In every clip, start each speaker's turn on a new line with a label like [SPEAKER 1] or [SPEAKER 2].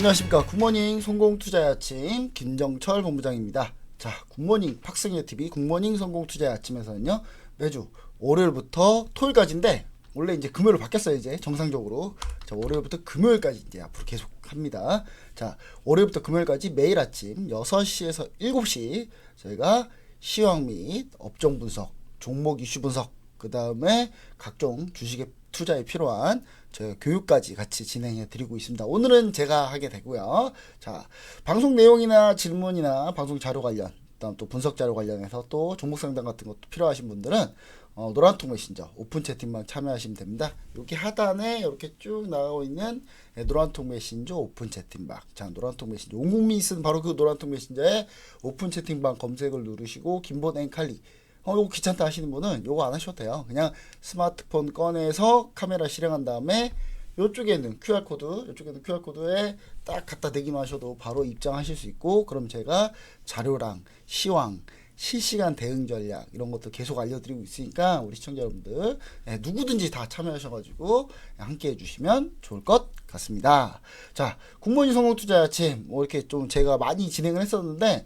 [SPEAKER 1] 안녕하십니까. 굿모닝 성공투자의 아침 김정철 본부장입니다. 자, 굿모닝 팍승희TV 굿모닝 성공투자의 아침에서는요, 매주 월요일부터 토요일까지인데 원래 이제 금요일로 바뀌었어요. 이제 정상적으로. 자, 월요일부터 금요일까지 이제 앞으로 계속 합니다. 자, 월요일부터 금요일까지 매일 아침 6시에서 7시 저희가 시황 및 업종 분석, 종목 이슈 분석, 그 다음에 각종 주식에 투자에 필요한 저희 교육까지 같이 진행해 드리고 있습니다. 오늘은 제가 하게 되고요. 자, 방송 내용이나 질문이나 방송 자료 관련, 그다음 또 분석 자료 관련해서 또 종목 상담 같은 것도 필요하신 분들은 노란통 메신저 오픈 채팅방 참여하시면 됩니다. 여기 하단에 이렇게 쭉 나오고 있는 노란통 메신저 오픈 채팅방. 자, 노란통 메신저 온 국민이 쓰는 바로 그 노란통 메신저에 오픈 채팅방 검색을 누르시고 김본 앵칼리 요거 귀찮다 하시는 분은 요거 안 하셔도 돼요. 그냥 스마트폰 꺼내서 카메라 실행한 다음에 요쪽에는 QR코드에 딱 갖다 대기만 하셔도 바로 입장하실 수 있고, 그럼 제가 자료랑 시황, 실시간 대응 전략 이런 것도 계속 알려드리고 있으니까 우리 시청자 여러분들 누구든지 다 참여하셔가지고 함께 해주시면 좋을 것 같습니다. 자, 굿모닝 성공투자 아침 이렇게 좀 제가 많이 진행을 했었는데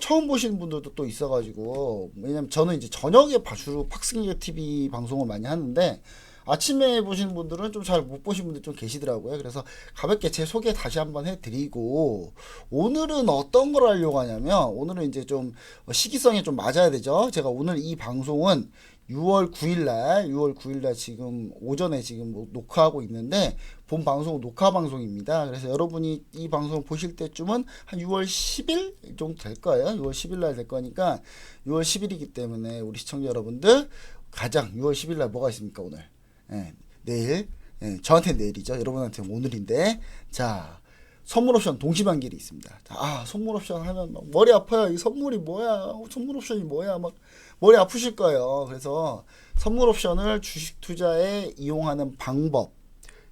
[SPEAKER 1] 처음 보시는 분들도 또 있어가지고, 왜냐면 저는 이제 저녁에 주로 팍승희TV 방송을 많이 하는데 아침에 보시는 분들은 좀 잘 못 보신 분들 좀 계시더라고요. 그래서 가볍게 제 소개 다시 한번 해드리고, 오늘은 어떤 걸 하려고 하냐면, 오늘은 이제 좀 시기성에 좀 맞아야 되죠. 제가 오늘 이 방송은 6월 9일날 지금 오전에 지금 녹화하고 있는데, 본 방송은 녹화 방송입니다. 그래서 여러분이 이 방송 보실 때쯤은 한 6월 10일 정도 될 거예요. 6월 10일 날 될 거니까 6월 10일이기 때문에 우리 시청자 여러분들 가장 6월 10일 날 뭐가 있습니까 오늘? 내일, 저한테 내일이죠. 여러분한테는 오늘인데, 자, 선물 옵션 동시반기일이 있습니다. 자, 선물 옵션 하면 막 머리 아파요. 이 선물이 뭐야? 선물 옵션이 뭐야? 막 머리 아프실 거예요. 그래서 선물 옵션을 주식 투자에 이용하는 방법,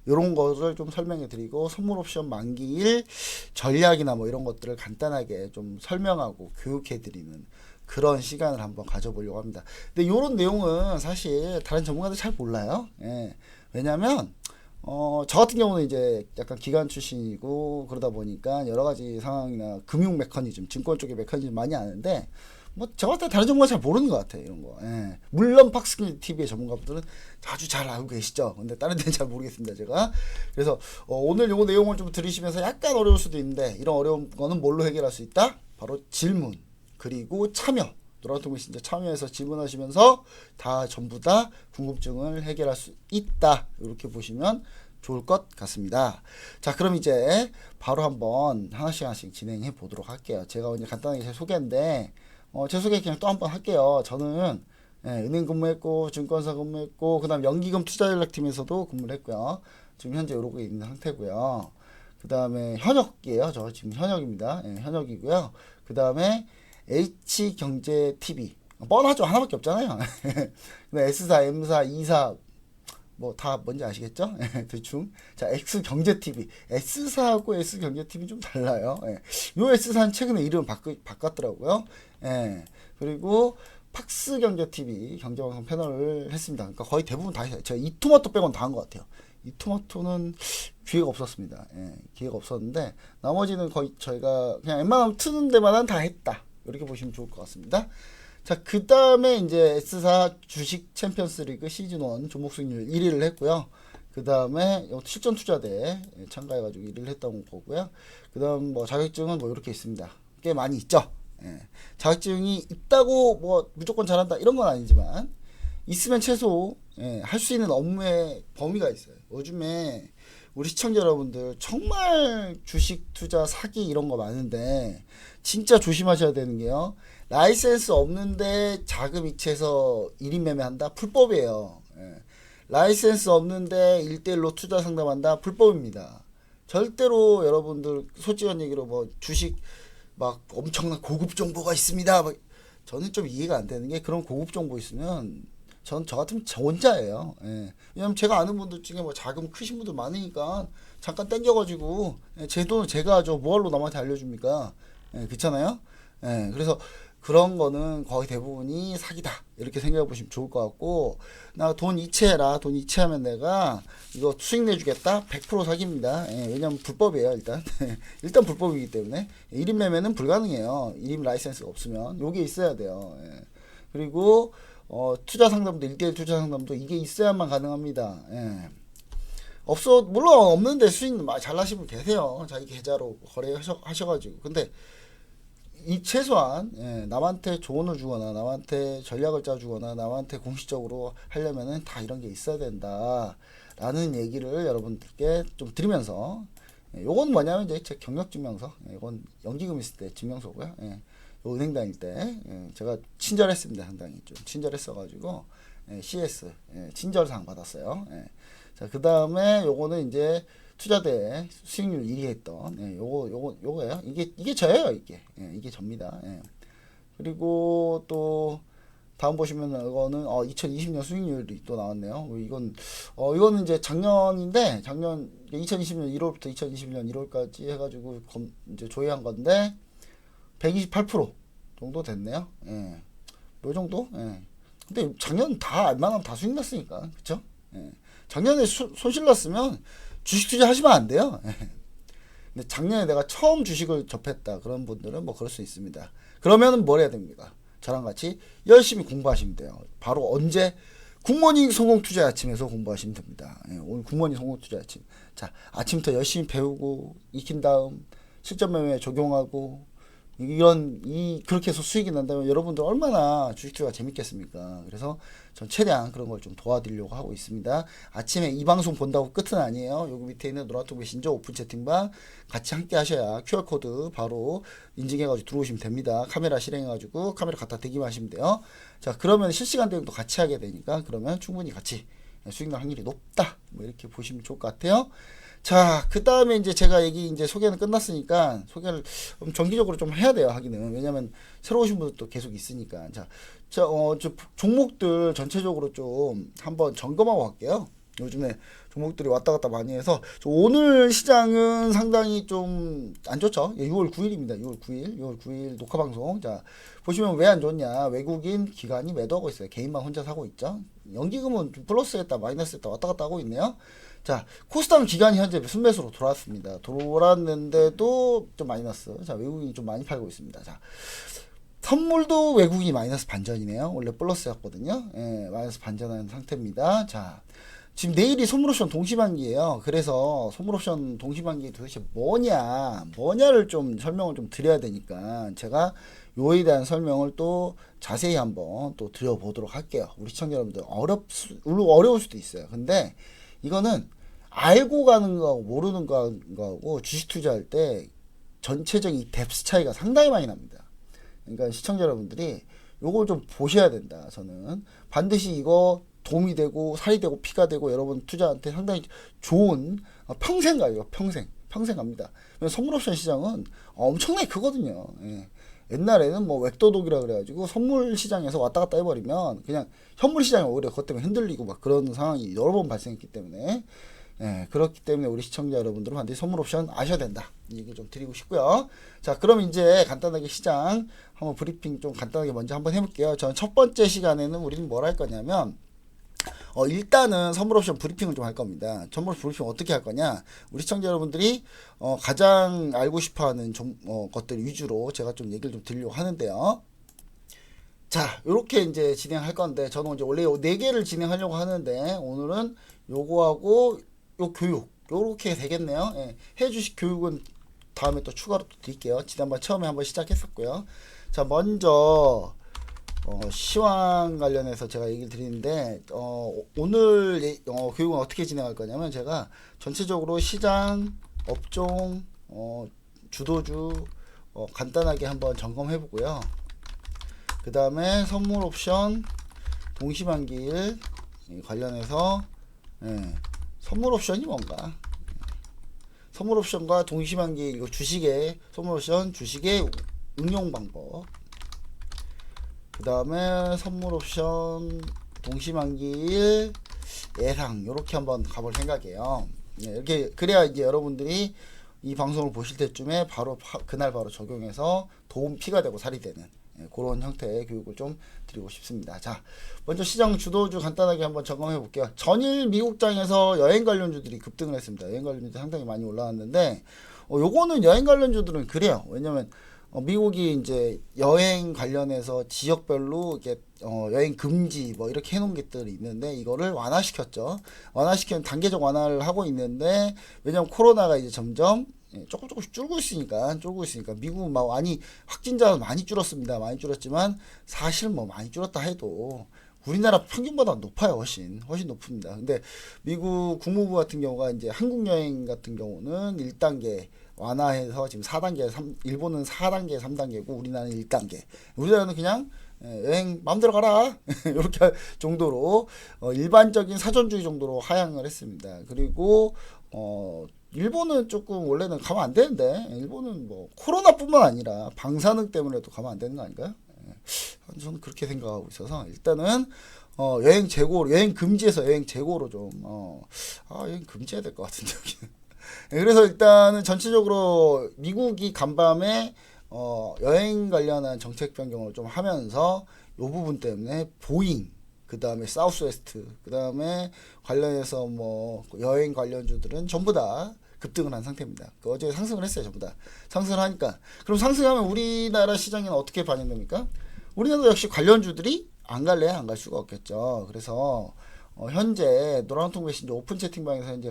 [SPEAKER 1] 이런 거를 좀 설명해 드리고, 선물 옵션 만기일 전략이나 뭐 이런 것들을 간단하게 좀 설명하고 교육해 드리는 그런 시간을 한번 가져보려고 합니다. 근데 이런 내용은 사실 다른 전문가들 잘 몰라요. 왜냐면 저 같은 경우는 이제 약간 기관 출신이고 그러다 보니까 여러 가지 상황이나 금융 메커니즘, 증권 쪽의 메커니즘 많이 아는데, 뭐 저 같은 다른 전문가 잘 모르는 것 같아요. 이런 거. 물론 팍스키TV의 전문가분들은 아주 잘 알고 계시죠. 근데 다른 데는 잘 모르겠습니다, 제가. 그래서 오늘 요 내용을 좀 들으시면서 약간 어려울 수도 있는데, 이런 어려운 거는 뭘로 해결할 수 있다? 바로 질문, 그리고 참여, 노란통 메신저 참여해서 질문하시면서 다 전부 다 궁금증을 해결할 수 있다, 이렇게 보시면 좋을 것 같습니다. 자, 그럼 이제 바로 한번 하나씩 진행해 보도록 할게요. 제가 오늘 간단하게 제 소개인데, 제 소개 그냥 또 한번 할게요. 저는 은행 근무했고, 증권사 근무했고, 그 다음 연기금 투자전략팀에서도 근무를 했고요. 지금 현재 이러고 있는 상태고요. 그 다음에 현역이에요. 저 지금 현역입니다. 현역이고요. 그 다음에 H경제TV, 뻔하죠. 하나밖에 없잖아요. S사, M사, E사 뭐 다 뭔지 아시겠죠? 대충. 자, X경제TV, S사하고 S경제TV 좀 달라요. 요 S사는 최근에 이름 바꿨더라고요. 그리고 팍스경제TV 경제방송 패널을 했습니다. 그러니까 거의 대부분 다 했어요. 제가 이토마토 빼곤 다 한 것 같아요. 이토마토는 기회가 없었습니다. 기회가 없었는데 나머지는 거의 저희가 그냥 웬만하면 트는 데마다 다 했다, 이렇게 보시면 좋을 것 같습니다. 자, 그 다음에 이제 S사 주식 챔피언스 리그 시즌1 종목 수익률 1위를 했고요. 그 다음에 실전 투자대 참가해가지고 1위를 했던 거고요. 그 다음 뭐 자격증은 뭐 이렇게 있습니다. 꽤 많이 있죠. 자격증이 있다고 뭐 무조건 잘한다 이런 건 아니지만, 있으면 최소 할 수 있는 업무의 범위가 있어요. 요즘에 우리 시청자 여러분들 정말 주식 투자 사기 이런 거 많은데 진짜 조심하셔야 되는 게요, 라이센스 없는데 자금 이체해서 1인 매매한다? 불법이에요. 라이센스 없는데 1대1로 투자 상담한다? 불법입니다. 절대로 여러분들 솔직한 얘기로 뭐 주식 막 엄청난 고급 정보가 있습니다, 막 저는 좀 이해가 안 되는 게, 그런 고급 정보 있으면 저 같으면 저 혼자예요. 왜냐면 제가 아는 분들 중에 뭐 자금 크신 분들 많으니까 잠깐 땡겨가지고 제 돈을 제가 뭐하러 남한테 알려줍니까? 그렇잖아요. 그래서 그런 거는 거의 대부분이 사기다 이렇게 생각해 보시면 좋을 것 같고, 나 돈 이체해라, 돈 이체하면 내가 이거 수익 내주겠다, 100% 사기입니다. 예, 왜냐면 불법이에요. 일단 일단 불법이기 때문에 1인 매매는 불가능해요. 1인 라이센스가 없으면 요게 있어야 돼요. 예. 그리고 투자 상담도 1대1 투자 상담도 이게 있어야만 가능합니다. 예. 물론 없는데 수익 많이 잘 나시는 분 계세요. 자기 계좌로 거래하셔가지고. 근데 이 최소한 남한테 조언을 주거나 남한테 전략을 짜주거나 남한테 공식적으로 하려면은 다 이런 게 있어야 된다 라는 얘기를 여러분들께 좀 드리면서, 요건 뭐냐면 이제 제 경력증명서, 이건 연기금 있을 때 증명서고요. 요 은행 다닐 때 제가 친절했습니다. 상당히 좀 친절했어 가지고 CS 친절상 받았어요. 자, 그 다음에 요거는 이제 투자대 수익률 1위 했던 요거예요. 이게 저예요. 이게 접니다. 그리고 또 다음 보시면은 이거는 2020년 수익률이 또 나왔네요. 이거는 이제 작년인데, 작년 2020년 1월부터 2021년 1월까지 해가지고 이제 조회한 건데 128% 정도 됐네요. 요 정도. 근데 작년 다 알만하면 다 수익 났으니까, 그쵸? 작년에 손실 났으면 주식 투자하시면 안 돼요. 근데 작년에 내가 처음 주식을 접했다 그런 분들은 뭐 그럴 수 있습니다. 그러면은 뭘 해야 됩니까? 저랑 같이 열심히 공부하시면 돼요. 바로 언제? 굿모닝 성공 투자 아침에서 공부하시면 됩니다. 오늘 굿모닝 성공 투자 아침. 자, 아침부터 열심히 배우고 익힌 다음 실전 매매 적용하고 그렇게 해서 수익이 난다면 여러분들 얼마나 주식 투자가 재밌겠습니까? 그래서 전 최대한 그런 걸 좀 도와드리려고 하고 있습니다. 아침에 이 방송 본다고 끝은 아니에요. 여기 밑에 있는 노란톡 메신저 오픈 채팅방 같이 함께 하셔야 QR코드 바로 인증해가지고 들어오시면 됩니다. 카메라 실행해가지고 카메라 갖다 대기만 하시면 돼요. 자, 그러면 실시간 대응도 같이 하게 되니까 그러면 충분히 같이 수익 날 확률이 높다. 뭐 이렇게 보시면 좋을 것 같아요. 자, 그 다음에 이제 제가 이제 소개는 끝났으니까 소개를 정기적으로 좀 해야 돼요, 하기는. 왜냐면 새로 오신 분들도 계속 있으니까. 저 종목들 전체적으로 좀 한번 점검하고 갈게요. 요즘에 종목들이 왔다 갔다 많이 해서 오늘 시장은 상당히 좀 안 좋죠. 6월 9일입니다. 6월 9일 녹화 방송. 자, 보시면 왜 안 좋냐? 외국인 기관이 매도하고 있어요. 개인만 혼자 사고 있죠. 연기금은 플러스했다 마이너스했다 왔다 갔다 하고 있네요. 자, 코스닥 기간이 현재 순매수로 돌았습니다. 돌았는데도 좀 마이너스. 자, 외국인이 좀 많이 팔고 있습니다. 자, 선물도 외국인이 마이너스 반전이네요. 원래 플러스였거든요. 마이너스 반전하는 상태입니다. 자, 지금 내일이 선물옵션 동시반기예요. 그래서 선물옵션 동시반기 도대체 뭐냐를 좀 설명을 좀 드려야 되니까 제가 요에 대한 설명을 또 자세히 한번 또 드려보도록 할게요. 우리 시청자 여러분들 어려울 수도 있어요. 근데 이거는 알고 가는 거하고 모르는 거하고 주식 투자할 때 전체적인 뎁스 차이가 상당히 많이 납니다. 그러니까 시청자 여러분들이 요걸 좀 보셔야 된다. 저는 반드시 이거 도움이 되고 살이 되고 피가 되고 여러분 투자한테 상당히 좋은, 평생 가요. 평생 갑니다. 선물옵션 시장은 엄청나게 크거든요. 옛날에는 뭐 웩도독이라 그래가지고 선물 시장에서 왔다 갔다 해버리면 그냥 현물 시장이 오히려 그것 때문에 흔들리고 막 그런 상황이 여러 번 발생했기 때문에, 그렇기 때문에 우리 시청자 여러분들은 반드시 선물옵션 아셔야 된다. 이 얘기 좀 드리고 싶고요. 자, 그럼 이제 간단하게 시장 한번 브리핑 좀 간단하게 먼저 한번 해볼게요. 저는 첫 번째 시간에는 우리는 뭘 할 거냐면 일단은 선물옵션 브리핑을 좀 할 겁니다. 선물옵션 브리핑 어떻게 할 거냐? 우리 시청자 여러분들이 가장 알고 싶어하는 것들 위주로 제가 좀 얘기를 좀 드리려고 하는데요. 자, 요렇게 이제 진행할 건데 저는 이제 원래 4개를 진행하려고 하는데 오늘은 요거하고 요 교육 요렇게 되겠네요. 해주식 교육은 다음에 또 추가로 또 드릴게요. 지난번 처음에 한번 시작했었고요. 자, 먼저 시황 관련해서 제가 얘기를 드리는데 오늘 교육은 어떻게 진행할 거냐면 제가 전체적으로 시장, 업종, 주도주 간단하게 한번 점검해 보고요. 그 다음에 선물 옵션 동시반기일 관련해서 선물 옵션이 뭔가, 선물 옵션과 동시반기일 주식의 선물 옵션 주식의 응용 방법, 그 다음에 선물 옵션 동시만기일 예상 요렇게 한번 가볼 생각이에요. 이렇게 그래야 이제 여러분들이 이 방송을 보실 때쯤에 바로 그날 바로 적용해서 도움 피가 되고 살이 되는 그런 형태의 교육을 좀 드리고 싶습니다. 자, 먼저 시장 주도주 간단하게 한번 점검해 볼게요. 전일 미국장에서 여행 관련주들이 급등을 했습니다. 여행 관련주들이 상당히 많이 올라왔는데 요거는 여행 관련주들은 그래요. 왜냐면 미국이 이제 여행 관련해서 지역별로 이게 여행 금지 뭐 이렇게 해놓은 것들이 있는데 이거를 완화시켰죠. 완화시키는 단계적 완화를 하고 있는데 왜냐면 코로나가 이제 점점 조금씩 줄고 있으니까 미국은 막 많이 확진자는 많이 줄었습니다. 많이 줄었지만 사실 뭐 많이 줄었다 해도 우리나라 평균보다 높아요. 훨씬 높습니다. 근데 미국 국무부 같은 경우가 이제 한국 여행 같은 경우는 1단계 완화해서 지금 4단계, 일본은 4단계, 3단계고 우리나라는 1단계. 우리나라는 그냥 여행 마음대로 가라 이렇게 할 정도로 일반적인 사전주의 정도로 하향을 했습니다. 그리고 일본은 조금 원래는 가면 안 되는데 일본은 뭐 코로나뿐만 아니라 방사능 때문에도 가면 안 되는 거 아닌가요? 저는 그렇게 생각하고 있어서 일단은 여행 재고, 여행 금지에서 여행 재고로 좀 여행 금지해야 될 것 같은데 여기는. 그래서 일단은 전체적으로 미국이 간밤에 여행 관련한 정책 변경을 좀 하면서 이 부분 때문에 보잉, 그 다음에 사우스웨스트, 그 다음에 관련해서 뭐 여행 관련주들은 전부 다 급등을 한 상태입니다. 어제 상승을 했어요. 전부 다 상승을 하니까, 그럼 상승하면 우리나라 시장에는 어떻게 반영됩니까? 우리나라도 역시 관련주들이 안 갈래 안 갈 수가 없겠죠. 그래서 현재 노란통 메신저 오픈 채팅방에서 현재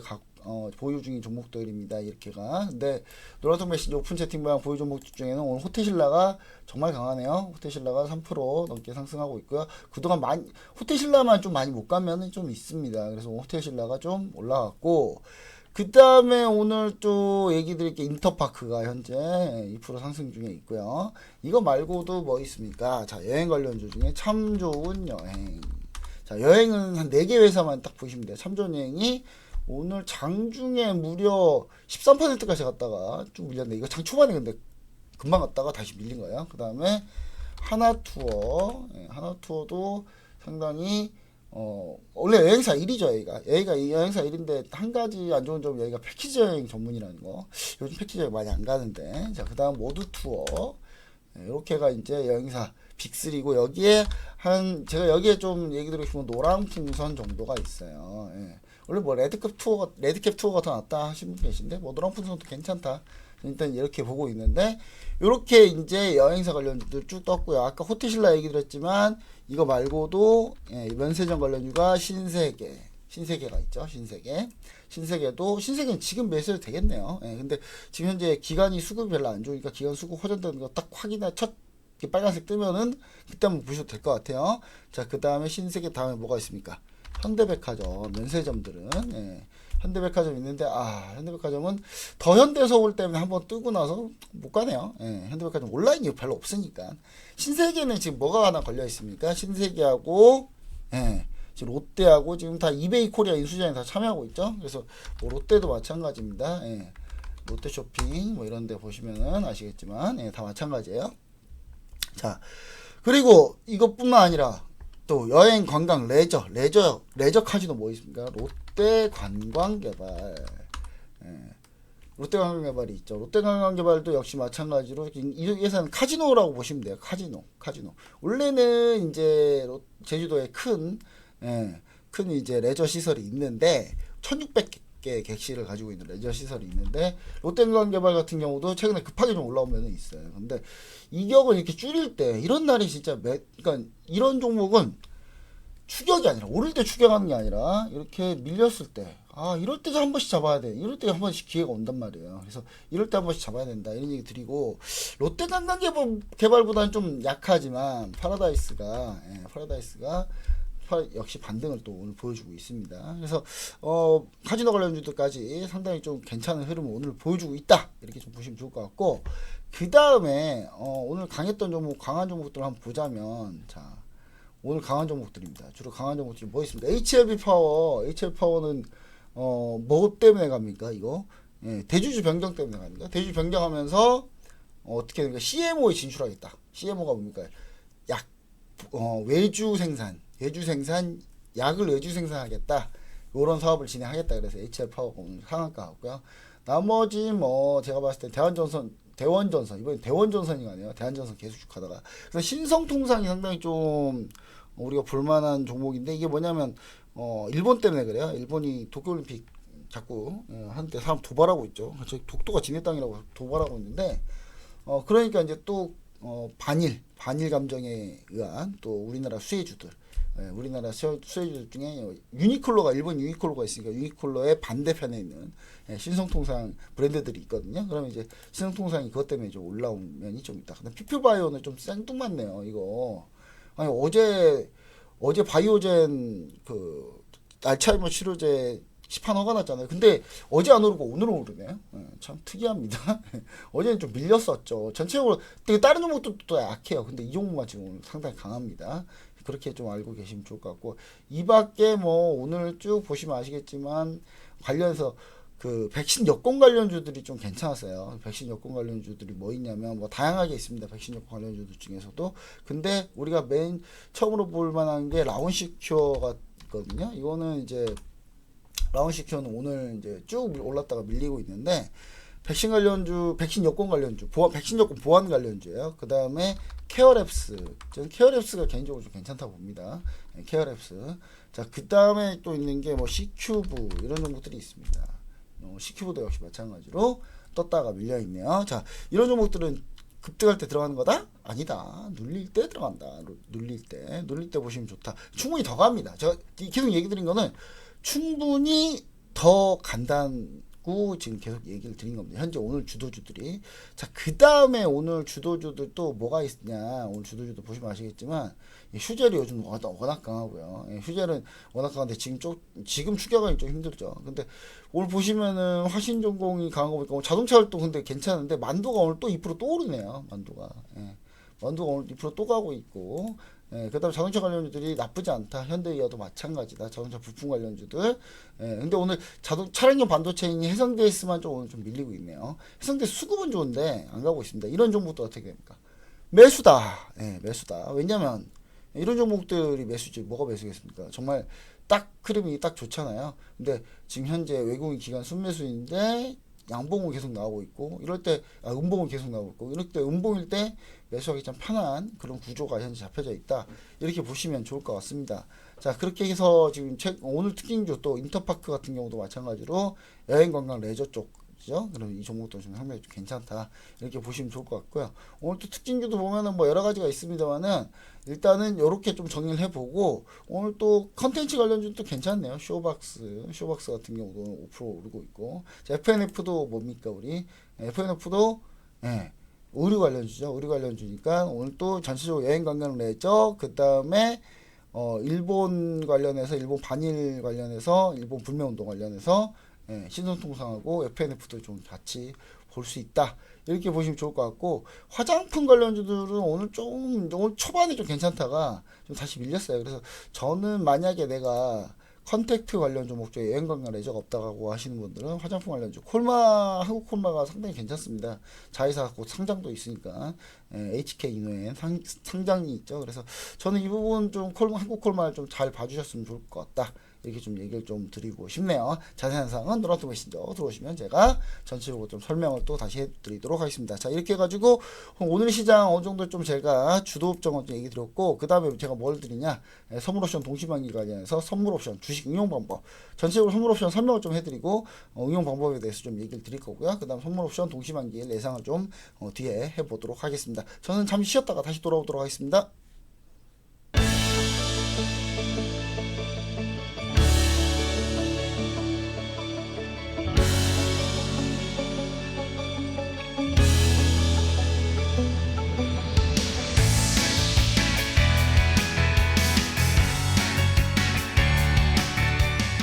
[SPEAKER 1] 보유 중인 종목들입니다. 이렇게가. 근데 노란통 메신저 오픈 채팅방 보유 종목 중에는 오늘 호텔신라가 정말 강하네요. 호텔신라가 3% 넘게 상승하고 있고요. 그동안 호텔신라만 좀 많이 못 가면은 좀 있습니다. 그래서 호텔신라가 좀 올라갔고, 그 다음에 오늘 또 얘기 드릴 게 인터파크가 현재 2% 상승 중에 있고요. 이거 말고도 뭐 있습니까? 자, 여행 관련주 중에 참 좋은 여행. 자, 여행은 한 4개 회사만 딱 보시면 돼요. 참 좋은 여행이 오늘 장중에 무려 13%까지 갔다가 좀 밀렸네. 이거 장 초반에 근데 금방 갔다가 다시 밀린 거예요. 그 다음에 하나투어도 상당히 원래 여행사 1위죠. 여기가 여행사 1인데 한 가지 안 좋은 점은 여기가 패키지 여행 전문이라는 거. 요즘 패키지 여행 많이 안 가는데. 자, 그 다음 모두투어. 이렇게가 이제 여행사 빅3고, 여기에 제가 여기에 좀 얘기 드리고 싶은 노랑풍선 정도가 있어요. 원래 뭐 레드캡 투어가 더 낫다 하시는 분 계신데, 뭐 노랑풍선도 괜찮다. 일단 이렇게 보고 있는데, 이렇게 이제 여행사 관련주들 쭉 떴고요. 아까 호텔신라 얘기 드렸지만 이거 말고도 면세점 관련주가 신세계가 있죠. 신세계는 지금 매수해도 되겠네요. 근데 지금 현재 기간이 수급이 별로 안 좋으니까 기간 수급 호전되는 거 딱 확인해 첫 빨간색 뜨면은 그때 한번 보셔도 될 것 같아요. 자, 그 다음에 신세계 다음에 뭐가 있습니까? 현대백화점, 면세점들은 현대백화점 있는데 현대백화점은 더현대서울 때문에 한번 뜨고 나서 못 가네요. 현대백화점 온라인이 별로 없으니까. 신세계는 지금 뭐가 하나 걸려 있습니까? 신세계하고 지금 롯데하고 지금 다 이베이 코리아 인수장에 다 참여하고 있죠. 그래서 뭐 롯데도 마찬가지입니다. 롯데쇼핑 뭐 이런 데 보시면은 아시겠지만 다 마찬가지예요. 자, 그리고 이것뿐만 아니라 또 여행, 관광, 레저 카지노 뭐 있습니까? 롯데관광개발. 롯데관광개발이 있죠. 롯데관광개발도 역시 마찬가지로 이 회사는 카지노라고 보시면 돼요. 카지노. 원래는 이제 제주도에 큰 이제 레저 시설이 있는데 1600개 객실을 가지고 있는 레저 시설이 있는데, 롯데관광개발 같은 경우도 최근에 급하게 좀 올라온 면은 있어요. 근데 이격을 이렇게 줄일 때 이런 날이 진짜 그러니까 이런 종목은 추격이 아니라 오를 때 추격하는 게 아니라 이렇게 밀렸을 때 이럴 때 한 번씩 잡아야 돼. 이럴 때 한 번씩 기회가 온단 말이에요. 그래서 이럴 때 한 번씩 잡아야 된다 이런 얘기 드리고, 롯데관광개발보다는 좀 약하지만 파라다이스가 역시 반등을 또 오늘 보여주고 있습니다. 그래서 카지노 관련주들까지 상당히 좀 괜찮은 흐름을 오늘 보여주고 있다 이렇게 좀 보시면 좋을 것 같고, 그 다음에 오늘 강한 종목들을 한번 보자면, 자, 오늘 강한 종목들입니다. 주로 강한 종목들이 뭐 있습니까? HLB 파워는 뭐 때문에 갑니까? 이거 대주주 변경 때문에 갑니까? 대주주 변경하면서 어떻게 됩니까? CMO에 진출하겠다. CMO가 뭡니까? 외주 생산, 약을 외주 생산하겠다. 이런 사업을 진행하겠다. 그래서 HL 파워가 오늘 상한가 같고요. 나머지 뭐 제가 봤을 때 대원전선, 이번엔 대원전선이 가네요. 대한전선 계속 쭉 가다가. 그래서 신성통상이 상당히 좀 우리가 볼만한 종목인데, 이게 뭐냐면 일본 때문에 그래요. 일본이 도쿄올림픽 자꾸 한때 사람 도발하고 있죠. 독도가 지네 땅이라고 도발하고 있는데, 그러니까 이제 또 반일 감정에 의한 또 우리나라 수혜주들, 우리나라 수혜주들 중에 유니클로가, 일본 유니클로가 있으니까 유니클로의 반대편에 있는 신성통상 브랜드들이 있거든요. 그러면 이제 신성통상이 그것 때문에 좀 올라온 면이 좀 있다. 근데 피퓨바이오는 좀 생뚱맞네요. 이거 아니 어제 바이오젠 그 알츠하이머 치료제 시판 허가 났잖아요. 근데 어제 안 오르고 오늘은 오르네요. 참 특이합니다. 어제는 좀 밀렸었죠. 전체적으로 다른 종목도 또 약해요. 근데 이 종목만 지금 오늘 상당히 강합니다. 그렇게 좀 알고 계시면 좋을 것 같고, 이 밖에 뭐 오늘 쭉 보시면 아시겠지만 관련해서 그 백신 여권 관련주들이 좀 괜찮았어요. 백신 여권 관련주들이 뭐 있냐면 뭐 다양하게 있습니다. 백신 여권 관련주들 중에서도. 근데 우리가 맨 처음으로 볼 만한 게 라온시큐어가 있거든요. 이거는 이제 라온시큐어는 오늘 이제 쭉 올랐다가 밀리고 있는데, 백신 관련주, 백신 여권 관련주, 백신 여권 보안 관련주예요. 그 다음에 케어랩스, 저는 케어랩스가 개인적으로 좀 괜찮다고 봅니다. 케어랩스. 자, 그 다음에 또 있는 게 뭐 C큐브 이런 종목들이 있습니다. C큐브도 역시 마찬가지로 떴다가 밀려 있네요. 자, 이런 종목들은 급등할 때 들어가는 거다? 아니다. 눌릴 때 들어간다. 눌릴 때 보시면 좋다. 충분히 더 갑니다. 제가 계속 얘기 드린 거는 충분히 더 간다고 지금 계속 얘기를 드린 겁니다. 현재 오늘 주도주들이. 자, 그 다음에 오늘 주도주들 또 뭐가 있냐. 오늘 주도주들 보시면 아시겠지만, 휴젤이 요즘 워낙 강하고요. 휴젤은 워낙 강한데 지금 추격하기 좀 힘들죠. 근데 오늘 보시면은 화신전공이 강한 거 보니까 오늘 자동차를 또 근데 괜찮은데, 만두가 오늘 또 2%또 오르네요. 만두가 오늘 2%또 가고 있고, 그 다음에 자동차 관련주들이 나쁘지 않다. 현대기아도 마찬가지다. 자동차 부품 관련주들. 근데 오늘 차량용 반도체인 해상대스만 좀 오늘 좀 밀리고 있네요. 해상대스 수급은 좋은데 안 가고 있습니다. 이런 종목도 어떻게 됩니까? 매수다. 매수다. 왜냐면 이런 종목들이 매수지. 뭐가 매수겠습니까? 정말 딱 흐름이 딱 좋잖아요. 근데 지금 현재 외국인 기관 순매수인데 양봉은 계속 나오고 있고, 이럴 때 음봉은 계속 나오고 있고, 이럴 때 음봉일 때 매수하기 참 편한 그런 구조가 현재 잡혀져 있다. 이렇게 보시면 좋을 것 같습니다. 자, 그렇게 해서 지금 오늘 특징주 또 인터파크 같은 경우도 마찬가지로 여행 관광 레저 쪽이죠. 그럼 이 종목도 좀 상당히 좀 괜찮다. 이렇게 보시면 좋을 것 같고요. 오늘 또 특징주도 보면은 뭐 여러 가지가 있습니다만은 일단은 이렇게 좀 정리를 해보고, 오늘 또 컨텐츠 관련주도 괜찮네요. 쇼박스 같은 경우도 5% 오르고 있고, 자, FNF도 뭡니까 우리 FNF도 의류 관련주죠. 의류 관련주니까 오늘 또 전체적으로 여행 관광 레저, 그 다음에 일본 관련해서, 일본 반일 관련해서, 일본 불매운동 관련해서 신성통상하고 FNF도 좀 같이 볼 수 있다. 이렇게 보시면 좋을 것 같고, 화장품 관련주들은 오늘 초반에 좀 괜찮다가 좀 다시 밀렸어요. 그래서 저는 만약에 내가 컨택트 관련 종목 중에 여행관광 레저가 없다고 하시는 분들은 화장품 관련주 한국 콜마가 상당히 괜찮습니다. 자회사 곧 상장도 있으니까 HK 이노엔 상장이 있죠. 그래서 저는 이 부분 좀 한국 콜마를 좀 잘 봐주셨으면 좋을 것 같다. 이렇게 좀 얘기를 좀 드리고 싶네요. 자세한 사항은 노란톡 메신저 들어오시면 제가 전체적으로 좀 설명을 또 다시 해드리도록 하겠습니다. 자, 이렇게 해가지고 오늘 시장 어느 정도 좀 제가 주도 업종을 좀 얘기 드렸고, 그 다음에 제가 뭘 드리냐, 선물옵션 동시만기 관련해서 선물옵션 주식 응용 방법, 전체적으로 선물옵션 설명을 좀 해드리고 응용 방법에 대해서 좀 얘기를 드릴 거고요. 그 다음 선물옵션 동시만기 예상을 좀 뒤에 해보도록 하겠습니다. 저는 잠시 쉬었다가 다시 돌아오도록 하겠습니다.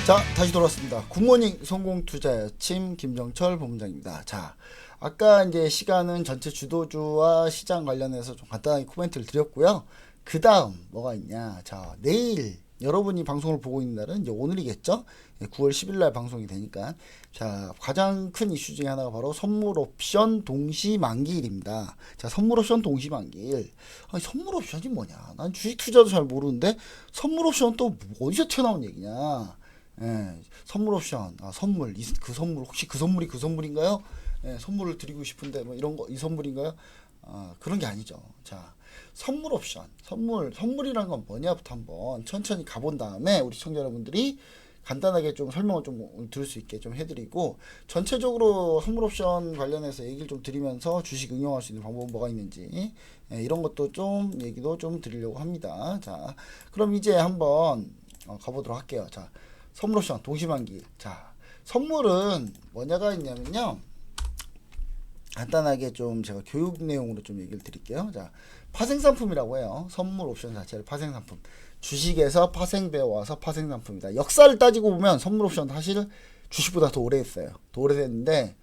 [SPEAKER 1] 자, 다시 돌아왔습니다. 굿모닝 성공투자의 아침 김정철 본부장입니다. 자, 아까 이제 시간은 전체 주도주와 시장 관련해서 좀 간단하게 코멘트를 드렸고요. 그 다음 뭐가 있냐. 자, 내일 여러분이 방송을 보고 있는 날은 이제 오늘이겠죠. 9월 10일 날 방송이 되니까. 자, 가장 큰 이슈 중에 하나가 바로 선물 옵션 동시 만기일입니다. 자, 선물 옵션 동시 만기일. 아니, 선물 옵션이 뭐냐. 난 주식 투자도 잘 모르는데 선물 옵션 또 어디서 튀어나온 얘기냐. 선물 옵션, 선물, 그 선물, 혹시 그 선물이 그 선물인가요? 예, 선물을 드리고 싶은데 뭐 이런 거 이 선물인가요? 그런 게 아니죠. 자, 선물 옵션. 선물이란 건 뭐냐부터 한번 천천히 가본 다음에 우리 시청자 여러분들이 간단하게 좀 설명을 좀 들을 수 있게 좀 해드리고, 전체적으로 선물 옵션 관련해서 얘기를 좀 드리면서 주식 응용할 수 있는 방법은 뭐가 있는지, 예, 이런 것도 좀 얘기도 좀 드리려고 합니다. 자, 그럼 이제 한번 가보도록 할게요. 자, 선물 옵션 동시만기. 자, 선물은 뭐냐가 있냐면요, 간단하게 좀 제가 교육 내용으로 좀 얘기를 드릴게요. 자, 파생상품이라고 해요. 선물 옵션 자체를 파생상품. 주식에서 파생되어 와서 파생상품이다. 역사를 따지고 보면 선물 옵션 사실 주식보다 더 오래됐어요. 더 오래됐는데,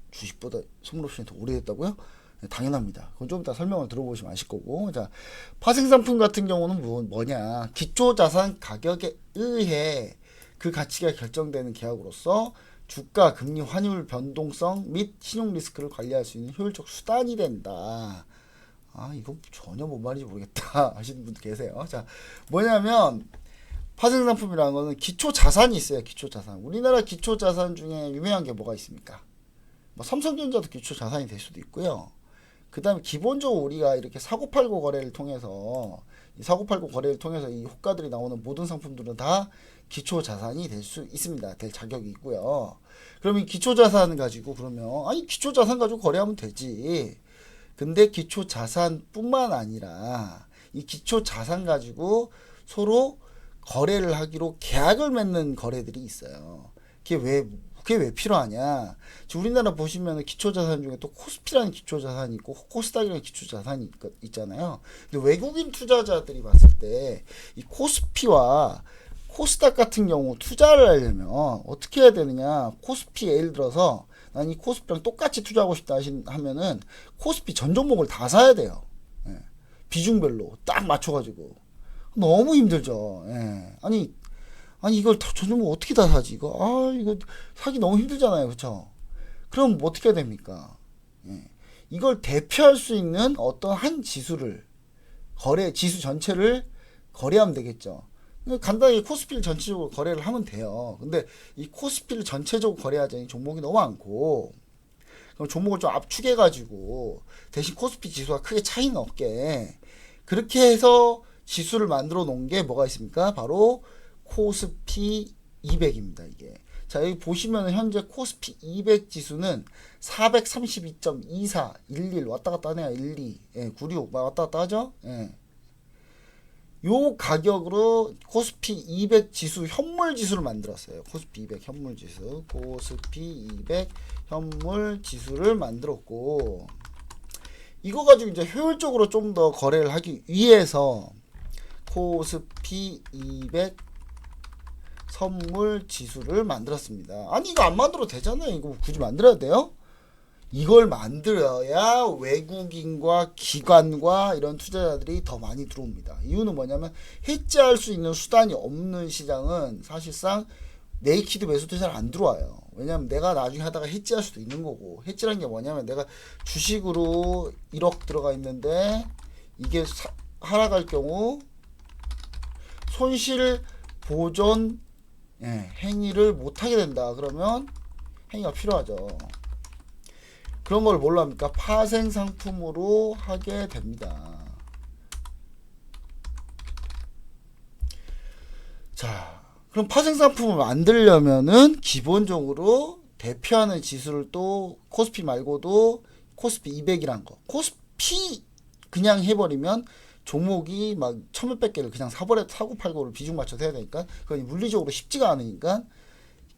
[SPEAKER 1] 주식보다 선물 옵션이 더 오래됐다고요? 네, 당연합니다. 그건 좀 이따 설명을 들어보시면 아실 거고. 자, 파생상품 같은 경우는 뭐냐? 기초자산 가격에 의해 그 가치가 결정되는 계약으로서 주가, 금리, 환율 변동성 및 신용 리스크를 관리할 수 있는 효율적 수단이 된다. 이거 전혀 뭔 말인지 모르겠다 하시는 분도 계세요. 자, 뭐냐면 파생상품이라는 거는 기초자산이 있어요. 기초자산. 우리나라 기초자산 중에 유명한 게 뭐가 있습니까? 뭐 삼성전자도 기초자산이 될 수도 있고요. 그 다음에 기본적으로 우리가 이렇게 사고팔고 거래를 통해서 이 호가들이 나오는 모든 상품들은 다 기초자산이 될 수 있습니다. 될 자격이 있고요. 그럼 이 기초자산을 가지고 기초자산 가지고 거래하면 되지. 근데 기초자산뿐만 아니라 이 기초자산 가지고 서로 거래를 하기로 계약을 맺는 거래들이 있어요. 그게 왜 필요하냐? 지금 우리나라 보시면 기초자산 중에 또 코스피라는 기초자산이 있고 코스닥이라는 기초자산이 있잖아요. 근데 외국인 투자자들이 봤을 때 이 코스피와 코스닥 같은 경우 투자를 하려면 어떻게 해야 되느냐? 코스피 예를 들어서 난 이 코스피랑 똑같이 투자하고 싶다 하면은 코스피 전 종목을 다 사야 돼요. 예. 비중별로 딱 맞춰가지고 너무 힘들죠. 예. 아니 이걸 전 종목 어떻게 다 사지? 이거 사기 너무 힘들잖아요, 그렇죠? 그럼 뭐 어떻게 해야 됩니까? 예. 이걸 대표할 수 있는 어떤 한 지수를 지수 전체를 거래하면 되겠죠. 간단히 코스피를 전체적으로 거래를 하면 돼요. 근데 이 코스피를 전체적으로 거래하자니 종목이 너무 많고, 그럼 종목을 좀 압축해가지고 대신 코스피 지수가 크게 차이는 없게 그렇게 해서 지수를 만들어 놓은 게 뭐가 있습니까? 바로 코스피 200입니다. 이게. 자, 여기 보시면 현재 코스피 200 지수는 432.24, 11 왔다 갔다 하네요. 12, 96 왔다 갔다 하죠? 예. 요 가격으로 코스피 200 지수 현물 지수를 만들었어요. 코스피 200 현물 지수를 만들었고, 이거 가지고 이제 효율적으로 좀 더 거래를 하기 위해서 코스피 200 선물 지수를 만들었습니다. 아니 이거 안 만들어도 되잖아요. 이거 굳이 만들어야 돼요? 이걸 만들어야 외국인과 기관과 이런 투자자들이 더 많이 들어옵니다. 이유는 뭐냐면 해지할 수 있는 수단이 없는 시장은 사실상 네이키드 매수도 잘 안 들어와요. 왜냐면 내가 나중에 하다가 해지할 수도 있는 거고, 해지라는 게 뭐냐면 내가 주식으로 1억 들어가 있는데 이게 하락할 경우 손실 보전 행위를 못하게 된다. 그러면 행위가 필요하죠. 그런 걸 뭘로 합니까? 파생 상품으로 하게 됩니다. 자, 그럼 파생 상품을 만들려면은 기본적으로 대표하는 지수를 또 코스피 말고도 코스피 200이란 거, 코스피 그냥 해버리면 종목이 막 천몇백 개를 그냥 사고 팔고를 비중 맞춰서 해야 되니까 그건 물리적으로 쉽지가 않으니까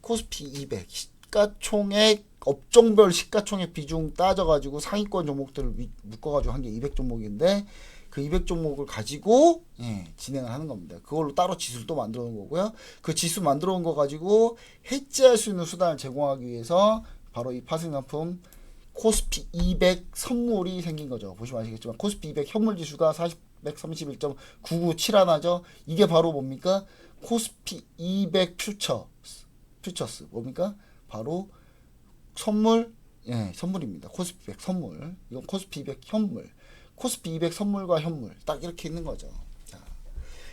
[SPEAKER 1] 코스피 200 시가총액 업종별 시가총액 비중 따져가지고 상위권 종목들을 묶어가지고 한 게 200 종목인데 그 200 종목을 가지고 진행을 하는 겁니다. 그걸로 따로 지수를 또 만들어 놓은 거고요. 그 지수 만들어 놓은 거 가지고 해지할 수 있는 수단을 제공하기 위해서 바로 이 파생상품 코스피 200 선물이 생긴 거죠. 보시면 아시겠지만 코스피 200 현물 지수가 431.9971하죠. 이게 바로 뭡니까? 코스피 200 퓨처스 뭡니까? 바로 선물, 선물입니다. 코스피 200 선물. 이건 코스피 200 현물. 코스피 200 선물과 현물. 딱 이렇게 있는 거죠. 자,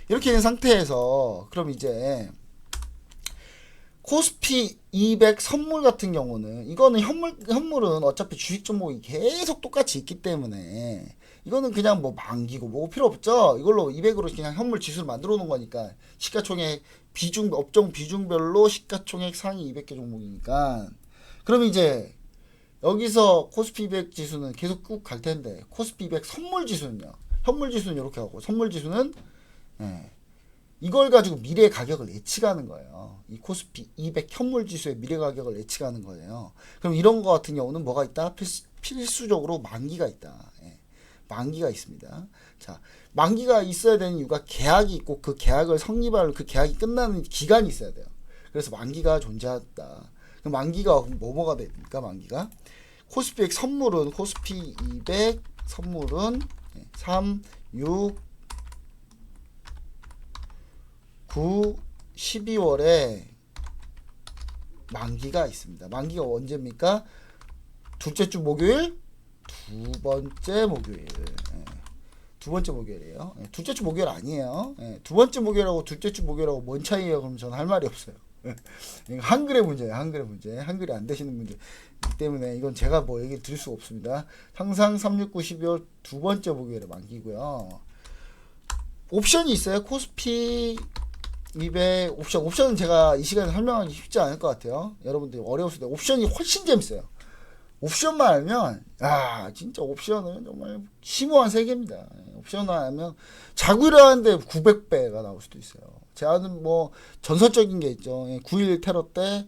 [SPEAKER 1] 이렇게 있는 상태에서, 그럼 이제, 코스피 200 선물 같은 경우는 이거는 현물은 어차피 주식 종목이 계속 똑같이 있기 때문에 이거는 그냥 뭐 만기고 뭐 필요 없죠. 이걸로 200으로 그냥 현물 지수를 만들어 놓은 거니까 시가총액 비중 업종 비중별로 시가총액 상위 200개 종목이니까 그럼 이제 여기서 코스피 200 지수는 계속 쭉 갈 텐데 코스피 200 선물 지수는요. 현물 지수는 이렇게 하고 선물 지수는 예, 이걸 가지고 미래 가격을 예측하는 거예요. 이 코스피 200 현물 지수의 미래 가격을 예측하는 거예요. 그럼 이런 거 같은 경우는 뭐가 있다? 필수적으로 만기가 있다. 예, 만기가 있습니다. 자, 만기가 있어야 되는 이유가 계약이 있고 그 계약을 성립할 그 계약이 끝나는 기간이 있어야 돼요. 그래서 만기가 존재한다. 그럼 만기가 뭐가 됩니까? 만기가 코스피 100 선물은 코스피 200 선물은 3, 6, 9, 12월에 만기가 있습니다. 만기가 언제입니까? 둘째 주 목요일, 두 번째 목요일. 두 번째 목요일이에요. 둘째 주 목요일 아니에요. 두 번째 목요일하고 둘째 주 목요일하고 뭔 차이예요? 그럼 저는 할 말이 없어요. 한글의 문제예요. 한글의 문제. 한글이 안 되시는 분들 때문에 이건 제가 뭐 얘기를 드릴 수가 없습니다. 항상 3, 6, 9, 12월 두 번째 목요일에 만기고요. 옵션이 있어요. 코스피 200 옵션은 제가 이 시간에 설명하기 쉽지 않을 것 같아요. 여러분들이 어려우실 때 옵션이 훨씬 재밌어요. 옵션만 알면 진짜 옵션은 정말 심오한 세계입니다. 옵션만 알면 자고 일어나는데 900배가 나올 수도 있어요. 제가는 뭐 전설적인 게 있죠. 9.11 테러 때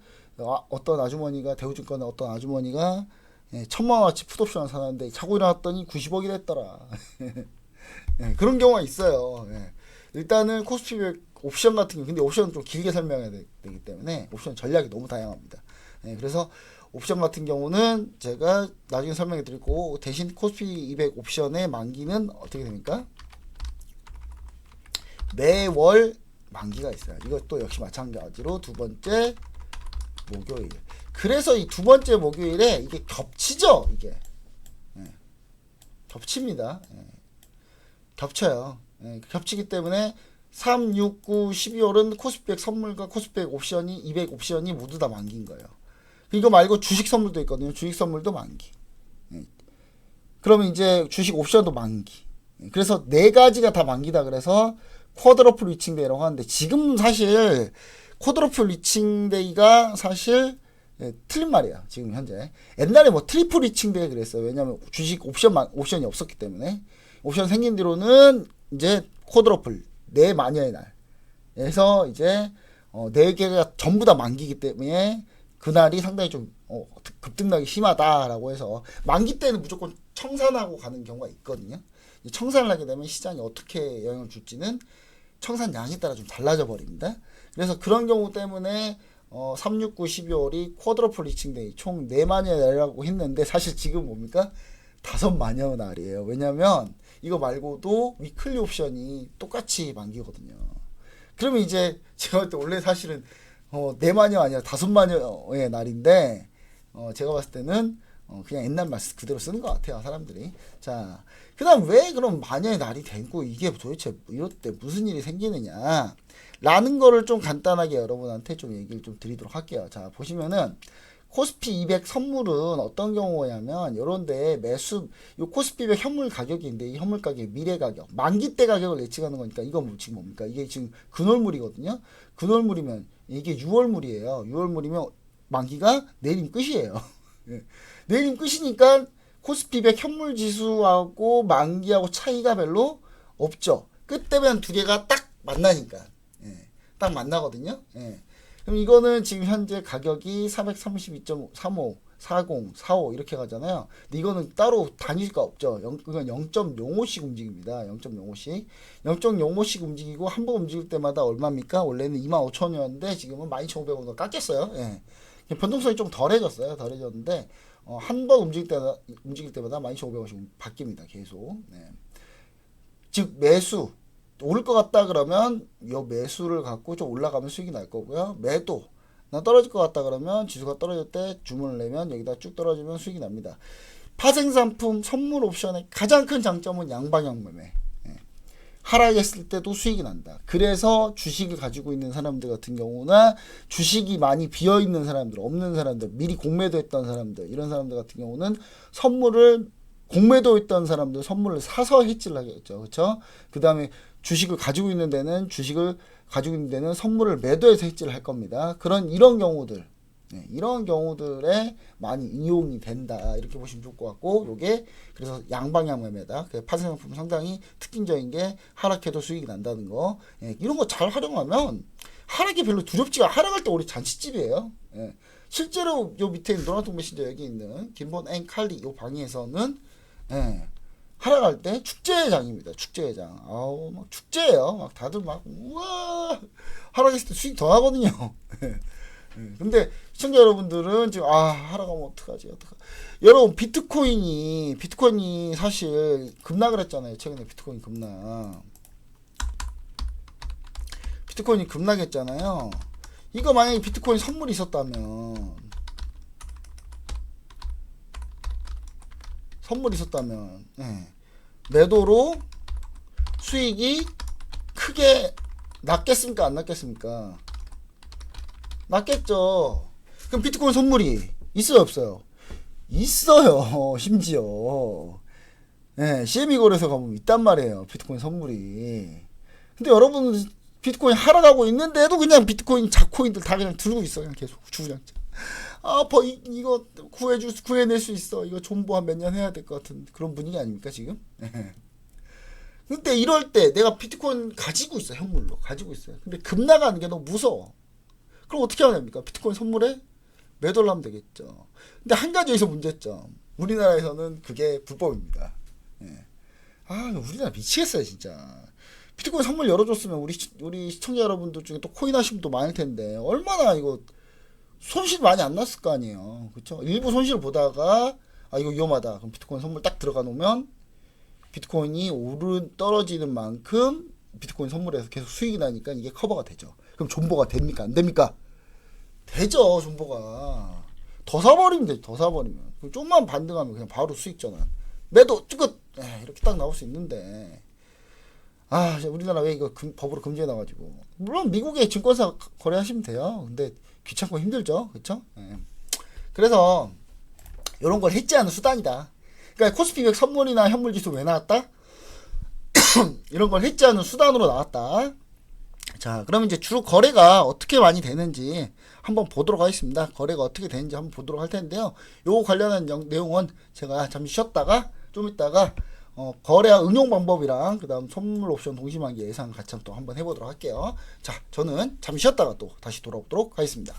[SPEAKER 1] 어떤 아주머니가 대우증권의 어떤 아주머니가 1,000만원어치 풋옵션을 사놨는데 자고 일어났더니 90억이 됐더라. 그런 경우가 있어요. 일단은 코스피 100 옵션 같은 경우 근데 옵션은 좀 길게 설명해야 되기 때문에 옵션 전략이 너무 다양합니다. 그래서 옵션 같은 경우는 제가 나중에 설명해 드릴 거고 대신 코스피 200 옵션의 만기는 어떻게 됩니까? 매월 만기가 있어요. 이것도 역시 마찬가지로 두 번째 목요일. 그래서 이 두 번째 목요일에 이게 겹치죠. 이게 겹칩니다. 겹쳐요. 겹치기 때문에 3, 6, 9, 12월은 코스피 100 선물과 코스피 100 옵션이 200 옵션이 모두 다 만기인 거예요. 이거 말고 주식 선물도 있거든요. 주식 선물도 만기. 그러면 이제 주식 옵션도 만기. 그래서 네 가지가 다 만기다. 그래서 쿼드러플 리칭데이라고 하는데 지금 사실 쿼드러플 리칭데이가 사실 틀린 말이야. 지금 현재. 옛날에 뭐 트리플 리칭데이 그랬어요. 왜냐면 주식 옵션이 없었기 때문에. 옵션 생긴 뒤로는 이제 쿼드러플 네 마녀의 날에서 이제 네 개가 전부 다 만기기 때문에 그날이 상당히 좀 급등락이 심하다라고 해서 만기 때는 무조건 청산하고 가는 경우가 있거든요. 청산을 하게 되면 시장이 어떻게 영향을 줄지는 청산량에 따라 좀 달라져 버립니다. 그래서 그런 경우 때문에 3, 6, 9, 12월이 쿼드러플 리칭데이 총 4마녀의 날이라고 했는데 사실 지금 뭡니까? 5마녀의 날이에요. 왜냐면 이거 말고도 위클리 옵션이 똑같이 만기거든요. 그러면 이제 제가 볼 때 원래 사실은 4마녀 아니라 5마녀의 날인데 제가 봤을 때는 그냥 옛날 말 그대로 쓰는 것 같아요. 사람들이. 자, 그 다음 왜 그럼 마녀의 날이 되고 이게 도대체 이럴 때 무슨 일이 생기느냐 라는 거를 좀 간단하게 여러분한테 좀 얘기를 좀 드리도록 할게요. 자, 보시면은 코스피 200 선물은 어떤 경우냐면 요런데 매수 요 코스피 200 현물 가격인데 이 현물 가격 미래 가격 만기 때 가격을 예측하는 거니까 이거 지금 뭡니까? 이게 지금 근월물이거든요. 근월물이면 이게 6월물이에요. 6월물이면 만기가 내일이면 끝이에요. 내일이면 끝이니까 코스피 200 현물 지수하고 만기하고 차이가 별로 없죠. 끝 되면 두 개가 딱 만나니까. 딱 만나거든요. 그럼 이거는 지금 현재 가격이 432.35, 40, 45 이렇게 가잖아요. 근데 이거는 따로 단위가 없죠. 그건 0.05씩 움직입니다. 0.05씩. 0.05씩 움직이고 한 번 움직일 때마다 얼마입니까? 원래는 25,000원이었는데 지금은 12,500원으로 깎였어요. 변동성이 좀 덜해졌어요. 덜해졌는데 한 번 움직일 때마다 12,500원씩 바뀝니다. 계속. 즉 매수 오를 것 같다 그러면 이 매수를 갖고 좀 올라가면 수익이 날 거고요. 매도 나 떨어질 것 같다 그러면 지수가 떨어질 때 주문을 내면 여기다 쭉 떨어지면 수익이 납니다. 파생상품 선물 옵션의 가장 큰 장점은 양방향 매매. 하락했을 때도 수익이 난다. 그래서 주식을 가지고 있는 사람들 같은 경우나 주식이 많이 비어있는 사람들, 없는 사람들, 미리 공매도했던 사람들, 이런 사람들 같은 경우는 선물을 공매도했던 사람들 선물을 사서 해지를 하겠죠. 그렇죠? 그 다음에 주식을 가지고 있는 데는 선물을 매도해서 해지를 할 겁니다. 이런 경우들, 이런 경우들에 많이 이용이 된다, 이렇게 보시면 좋을 것 같고, 요게 그래서 양방향 매매다. 파생상품 상당히 특징적인 게 하락해도 수익이 난다는 거. 이런 거 잘 활용하면 하락이 별로 두렵지가. 하락할 때 우리 잔치집이에요. 실제로 요 밑에 노란통 메신저 여기 있는 김본 앤 칼리 요 방에서는 하락할 때 축제장입니다. 축제장. 아우, 막 축제예요. 막 다들 막 우와 하락했을 때 수익 더 하거든요. 근데 시청자 여러분들은 지금 하락하면 어떡하지? 여러분 비트코인이 사실 급락을 했잖아요. 최근에 비트코인 비트코인이 급락했잖아요. 이거 만약에 비트코인 선물이 있었다면 매도로 수익이 크게 났겠습니까? 안 났겠습니까? 났겠죠. 그럼 비트코인 선물이 있어요, 없어요? 있어요. 심지어 CME 거래소 가보면 있단 말이에요, 비트코인 선물이. 근데 여러분 비트코인 하락하고 있는데도 그냥 비트코인 작코인들 다 그냥 들고 있어. 그냥 계속 주구장창. 이거 구해낼 수 있어. 이거 존버 한 몇 년 해야 될 것 같은 그런 분위기 아닙니까 지금? 근데 이럴 때 내가 비트코인 가지고 있어, 현물로 가지고 있어요. 근데 급나가는 게 너무 무서워. 그럼 어떻게 하면 됩니까? 비트코인 선물에 매도를 하면 되겠죠. 근데 한 가지 여기서 문제점. 우리나라에서는 그게 불법입니다. 우리나라 미치겠어요 진짜. 비트코인 선물 열어줬으면 우리 시청자 여러분들 중에 또 코인 하시는 분도 많을 텐데 얼마나 이거 손실 많이 안 났을 거 아니에요. 그렇죠? 일부 손실을 보다가 이거 위험하다. 그럼 비트코인 선물 딱 들어가 놓으면 비트코인이 떨어지는 만큼 비트코인 선물에서 계속 수익이 나니까 이게 커버가 되죠. 그럼 존버가 됩니까? 안 됩니까? 되죠. 존버가. 더 사버리면 되죠. 더 사버리면. 좀만 반등하면 그냥 바로 수익 전환. 매도 쭈긋 이렇게 딱 나올 수 있는데 우리나라 왜 이거 법으로 금지해 놔가지고. 물론 미국의 증권사 거래하시면 돼요. 근데 귀찮고 힘들죠. 그쵸? 그래서 이런 걸 해지하는 수단이다. 그러니까 코스피 200 선물이나 현물지수 왜 나왔다? 이런 걸 해지하는 수단으로 나왔다. 자, 그러면 이제 주로 거래가 어떻게 많이 되는지 한번 보도록 하겠습니다. 거래가 어떻게 되는지 한번 보도록 할 텐데요. 요 관련한 내용은 제가 잠시 쉬었다가 좀 있다가 거래 응용 방법이랑 그 다음 선물 옵션 동시만기 예상 같이 또 한번 해보도록 할게요. 자, 저는 잠시 쉬었다가 또 다시 돌아오도록 하겠습니다.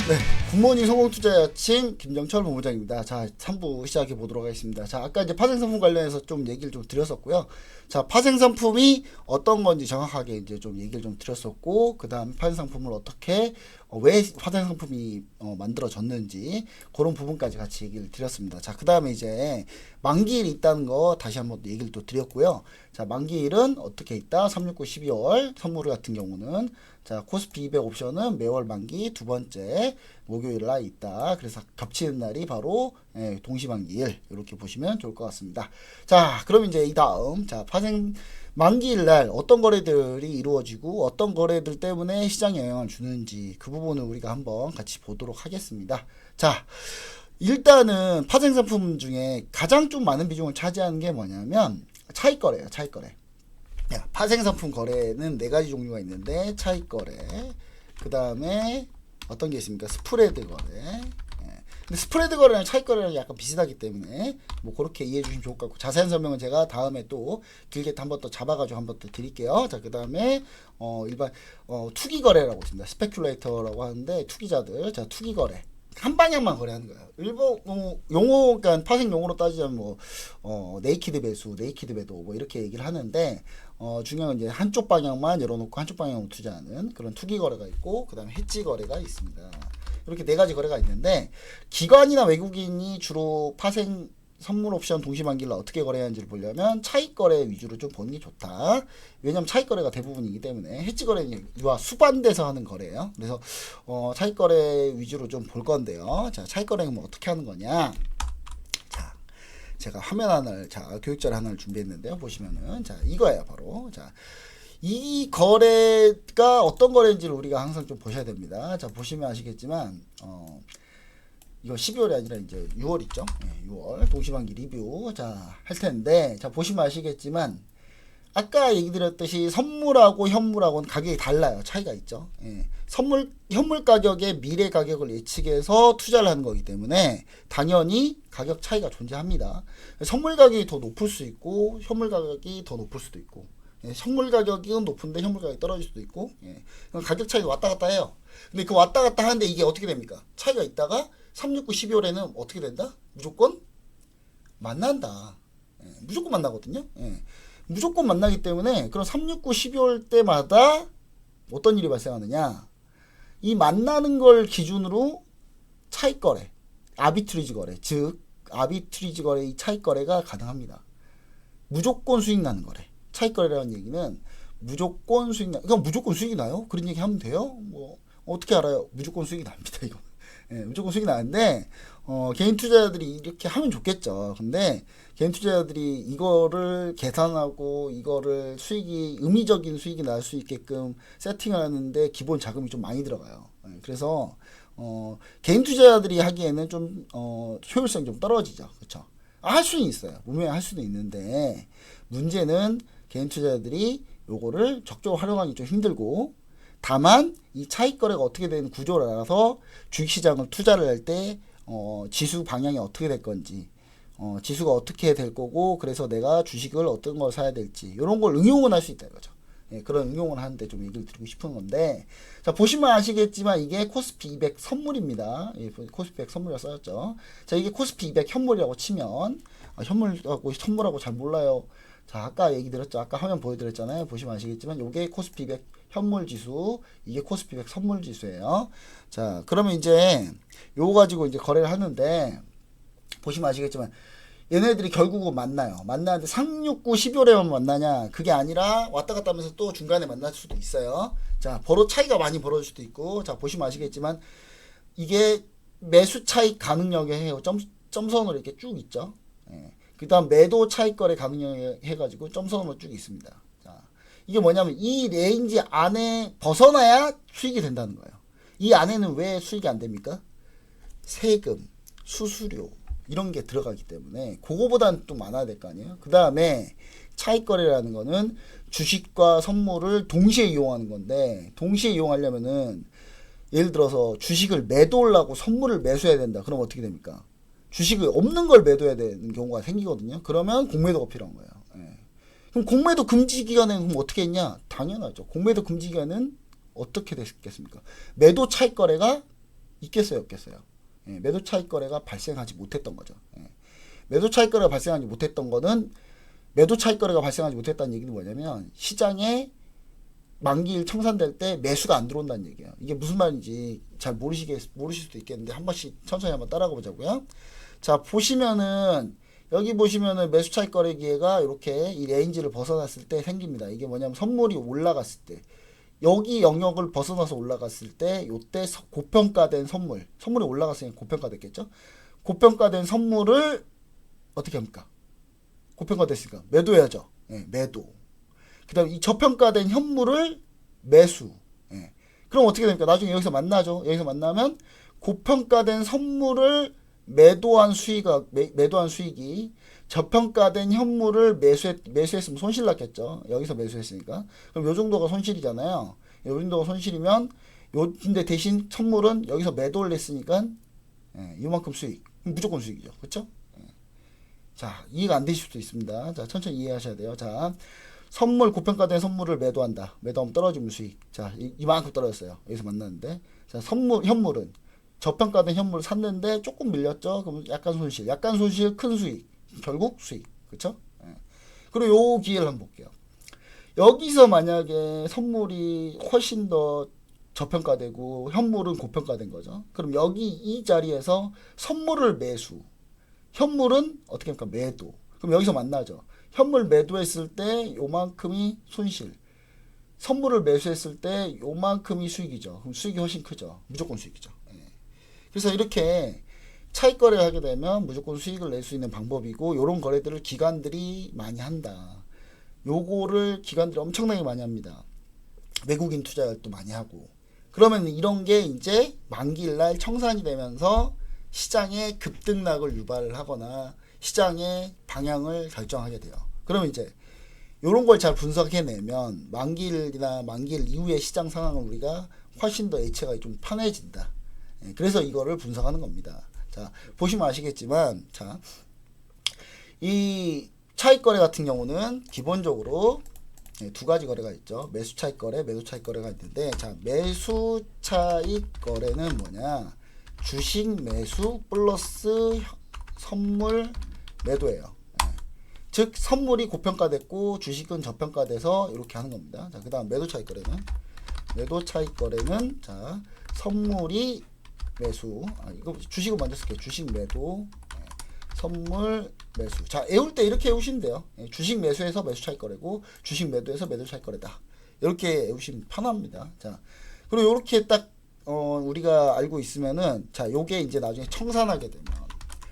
[SPEAKER 1] 네, 굿모닝 성공투자의 아침 김정철 본부장입니다. 자, 3부 시작해 보도록 하겠습니다. 자, 아까 이제 파생상품 관련해서 좀 얘기를 좀 드렸었고요. 자, 파생상품이 어떤 건지 정확하게 이제 좀 얘기를 좀 드렸었고, 그 다음 파생상품을 어떻게 왜 파생상품이 만들어졌는지 그런 부분까지 같이 얘기를 드렸습니다. 자, 그 다음에 이제 만기일이 있다는 거 다시 한번 얘기를 또 드렸고요. 자, 만기일은 어떻게 있다? 369 12월 선물 같은 경우는 자, 코스피 200 옵션은 매월 만기 두 번째 목요일 날 있다. 그래서 겹치는 날이 바로 동시만기일, 이렇게 보시면 좋을 것 같습니다. 자, 그럼 이제 이 다음 파생 만기일 날 어떤 거래들이 이루어지고 어떤 거래들 때문에 시장에 영향을 주는지 그 부분을 우리가 한번 같이 보도록 하겠습니다. 자, 일단은 파생 상품 중에 가장 좀 많은 비중을 차지하는 게 뭐냐면 차익거래예요. 차익거래. 파생상품 거래는 4가지 종류가 있는데 차익거래, 그 다음에 어떤 게 있습니까? 스프레드 거래. 근데 스프레드 거래랑 차익거래랑 약간 비슷하기 때문에 뭐 그렇게 이해해 주시면 좋을 것 같고, 자세한 설명은 제가 다음에 또 길게 한번 더 잡아가지고 한번 더 드릴게요. 자, 그 다음에 일반 투기 거래라고 있습니다. 스페큘레이터라고 하는데 투기자들. 자, 투기 거래 한 방향만 거래하는 거예요. 일본 용어, 그러니까 파생 용어로 따지자면 네이키드 매수, 네이키드 매도 뭐 이렇게 얘기를 하는데 중요한 건 이제 한쪽 방향만 열어놓고 한쪽 방향으로 투자하는 그런 투기 거래가 있고, 그 다음에 해지 거래가 있습니다. 이렇게 4가지 거래가 있는데, 기관이나 외국인이 주로 파생 선물 옵션 동시만기를 어떻게 거래하는지를 보려면 차익 거래 위주로 좀 보는 게 좋다. 왜냐면 차익 거래가 대부분이기 때문에 해지 거래는 이와 수반돼서 하는 거래예요. 그래서 차익 거래 위주로 좀 볼 건데요. 자, 차익 거래는 뭐 어떻게 하는 거냐? 자, 제가 화면 하나를 교육자료 하나를 준비했는데요. 보시면은 자, 이거예요, 바로. 자, 이 거래가 어떤 거래인지를 우리가 항상 좀 보셔야 됩니다. 자, 보시면 아시겠지만 이거 12월이 아니라 이제 6월 있죠. 6월 동시만기 리뷰 할 텐데, 자, 보시면 아시겠지만 아까 얘기 드렸듯이 선물하고 현물하고는 가격이 달라요. 차이가 있죠. 현물 가격의 미래 가격을 예측해서 투자를 하는 거기 때문에 당연히 가격 차이가 존재합니다. 선물 가격이 더 높을 수 있고 현물 가격이 더 높을 수도 있고, 선물 가격은 높은데 현물 가격이 떨어질 수도 있고, 가격 차이가 왔다 갔다 해요. 근데 그 왔다 갔다 하는데 이게 어떻게 됩니까? 차이가 있다가 369 12월에는 어떻게 된다? 무조건 만난다. 무조건 만나거든요. 무조건 만나기 때문에 그럼 369 12월 때마다 어떤 일이 발생하느냐? 이 만나는 걸 기준으로 차익 거래, 아비트리지 거래, 즉 아비트리지 거래, 이 차익 거래가 가능합니다. 무조건 수익 나는 거래. 차익 거래라는 얘기는 무조건 수익 그냥 무조건 수익이 나요? 그런 얘기 하면 돼요? 뭐 어떻게 알아요? 무조건 수익이 납니다, 이거. 무조건 수익이 나는데 개인 투자자들이 이렇게 하면 좋겠죠. 근데 개인 투자자들이 이거를 계산하고 이거를 수익이 의미적인 수익이 날 수 있게끔 세팅하는데 기본 자금이 좀 많이 들어가요. 그래서 개인 투자자들이 하기에는 좀 효율성이 좀 떨어지죠. 그렇죠? 할 수는 있어요. 분명히 할 수도 있는데 문제는 개인 투자자들이 요거를 적극적으로 활용하기 좀 힘들고, 다만 이 차익 거래가 어떻게 되는 구조를 알아서 주식시장을 투자를 할 때 지수 방향이 어떻게 될 건지, 지수가 어떻게 될 거고, 그래서 내가 주식을 어떤 걸 사야 될지 이런 걸 응용은 할 수 있다 이거죠. 그런 응용을 하는데 좀 얘기를 드리고 싶은 건데, 자, 보시면 아시겠지만 이게 코스피 200 선물입니다. 코스피 200 선물이라고 써졌죠. 자, 이게 코스피 200 현물이라고 치면 현물하고 선물하고 잘 몰라요. 자, 아까 얘기 드렸죠. 아까 화면 보여드렸잖아요. 보시면 아시겠지만 요게 코스피 200 현물 지수, 이게 코스피 100 선물 지수예요. 자, 그러면 이제 요거 가지고 이제 거래를 하는데, 보시면 아시겠지만 얘네들이 결국은 만나요. 만나는데 369 12월에만 만나냐? 그게 아니라 왔다 갔다 하면서 또 중간에 만날 수도 있어요. 자, 차이가 많이 벌어질 수도 있고, 자, 보시면 아시겠지만 이게 매수 차익 가능력에 해요. 점선으로 이렇게 쭉 있죠. 그 다음 매도 차익 거래 가능력에 해가지고 점선으로 쭉 있습니다. 이게 뭐냐면 이 레인지 안에 벗어나야 수익이 된다는 거예요. 이 안에는 왜 수익이 안 됩니까? 세금, 수수료 이런 게 들어가기 때문에 그거보다는 또 많아야 될 거 아니에요. 그 다음에 차익 거래라는 거는 주식과 선물을 동시에 이용하는 건데, 동시에 이용하려면은 예를 들어서 주식을 매도하려고 선물을 매수해야 된다. 그럼 어떻게 됩니까? 주식을 없는 걸 매도해야 되는 경우가 생기거든요. 그러면 공매도가 필요한 거예요. 그럼 공매도 금지 기간에는 그럼 어떻게 했냐? 당연하죠. 공매도 금지 기간은 어떻게 됐겠습니까? 매도 차익 거래가 있겠어요, 없겠어요? 매도 차익 거래가 발생하지 못했던 거죠. 매도 차익 거래가 발생하지 못했던 거는, 매도 차익 거래가 발생하지 못했다는 얘기는 뭐냐면 시장에 만기일 청산될 때 매수가 안 들어온다는 얘기예요. 이게 무슨 말인지 잘 모르실 수도 있겠는데 한 번씩 천천히 한번 따라가 보자고요. 자, 보시면은 여기 보시면은 매수 차익 거래 기회가 이렇게 이 레인지를 벗어났을 때 생깁니다. 이게 뭐냐면 선물이 올라갔을 때, 여기 영역을 벗어나서 올라갔을 때, 요때 고평가된 선물이 올라갔으니까 고평가됐겠죠. 고평가된 선물을 어떻게 합니까? 고평가됐으니까 매도해야죠. 매도. 그 다음에 이 저평가된 현물을 매수. 그럼 어떻게 됩니까? 나중에 여기서 만나죠. 여기서 만나면 고평가된 선물을 매도한 수익이 저평가된 현물을 매수했으면 손실 났겠죠. 여기서 매수했으니까. 그럼 요 정도가 손실이잖아요. 요 정도가 손실이면 근데 대신 선물은 여기서 매도를 했으니까 이만큼 수익. 무조건 수익이죠. 그렇죠? 자, 이해가 안 되실 수도 있습니다. 자, 천천히 이해하셔야 돼요. 자, 고평가된 선물을 매도한다. 매도하면 떨어지면 수익. 자, 이만큼 떨어졌어요. 여기서 만났는데. 자, 현물은 저평가된 현물을 샀는데 조금 밀렸죠. 그럼 약간 손실, 큰 수익, 결국 수익. 그렇죠? 그리고 요 기회를 한번 볼게요. 여기서 만약에 선물이 훨씬 더 저평가되고 현물은 고평가된 거죠. 그럼 여기 이 자리에서 선물을 매수, 현물은 어떻게 합니까? 매도. 그럼 여기서 만나죠. 현물 매도했을 때 요만큼이 손실. 선물을 매수했을 때 요만큼이 수익이죠. 그럼 수익이 훨씬 크죠. 무조건 수익이죠. 예. 그래서 이렇게 차익 거래를 하게 되면 무조건 수익을 낼 수 있는 방법이고, 요런 거래들을 기관들이 많이 한다. 요거를 기관들이 엄청나게 많이 합니다. 외국인 투자도 많이 하고. 그러면 이런 게 이제 만기일날 청산이 되면서 시장의 급등락을 유발을 하거나 시장의 방향을 결정하게 돼요. 그러면 이제 이런 걸 잘 분석해내면 만기일이나 만기일 이후의 시장 상황을 우리가 훨씬 더 예측하기 좀 편해진다. 그래서 이거를 분석하는 겁니다. 자, 보시면 아시겠지만, 자, 이 차익 거래 같은 경우는 기본적으로 두 가지 거래가 있죠. 매수 차익 거래, 매도 차익 거래가 있는데, 자, 매수 차익 거래는 뭐냐? 주식 매수 플러스 선물 매도예요. 즉 선물이 고평가됐고 주식은 저평가돼서 이렇게 하는 겁니다. 자, 그다음 매도 차익 거래는 자, 선물이 매수. 이거 주식은 먼저 쓸게요. 주식 매도. 선물 매수. 자, 외울 때 이렇게 외우시면 돼요. 주식 매수해서 매수 차익 거래고 주식 매도해서 매도 차익 거래다. 이렇게 외우시면 편합니다. 자, 그리고 이렇게 딱 우리가 알고 있으면은, 자, 요게 이제 나중에 청산하게 되면,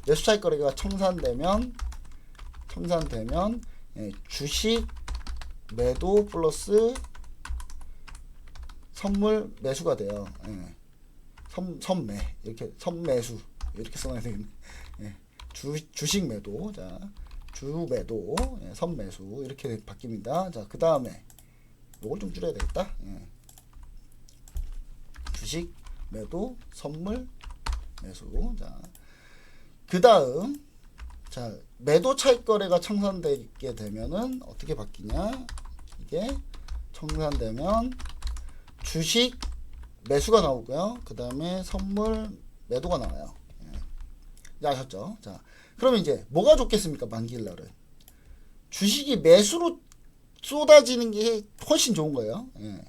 [SPEAKER 1] 매수 차익 거래가 청산되면 주식 매도 플러스 선물 매수가 돼요. 선매, 이렇게 선매수 이렇게 써놔야 되겠네. 주식 매도, 자, 주 매도, 선매수 이렇게 바뀝니다. 자, 그 다음에 요걸 좀 줄여야 되겠다. 주식 매도 선물 매수. 자, 그 다음, 자, 매도 차익 거래가 청산되게 되면은 어떻게 바뀌냐? 이게 청산되면 주식 매수가 나오고요. 그 다음에 선물 매도가 나와요. 예. 아셨죠? 자, 그러면 이제 뭐가 좋겠습니까? 만기일 날은 주식이 매수로 쏟아지는 게 훨씬 좋은 거예요. 예.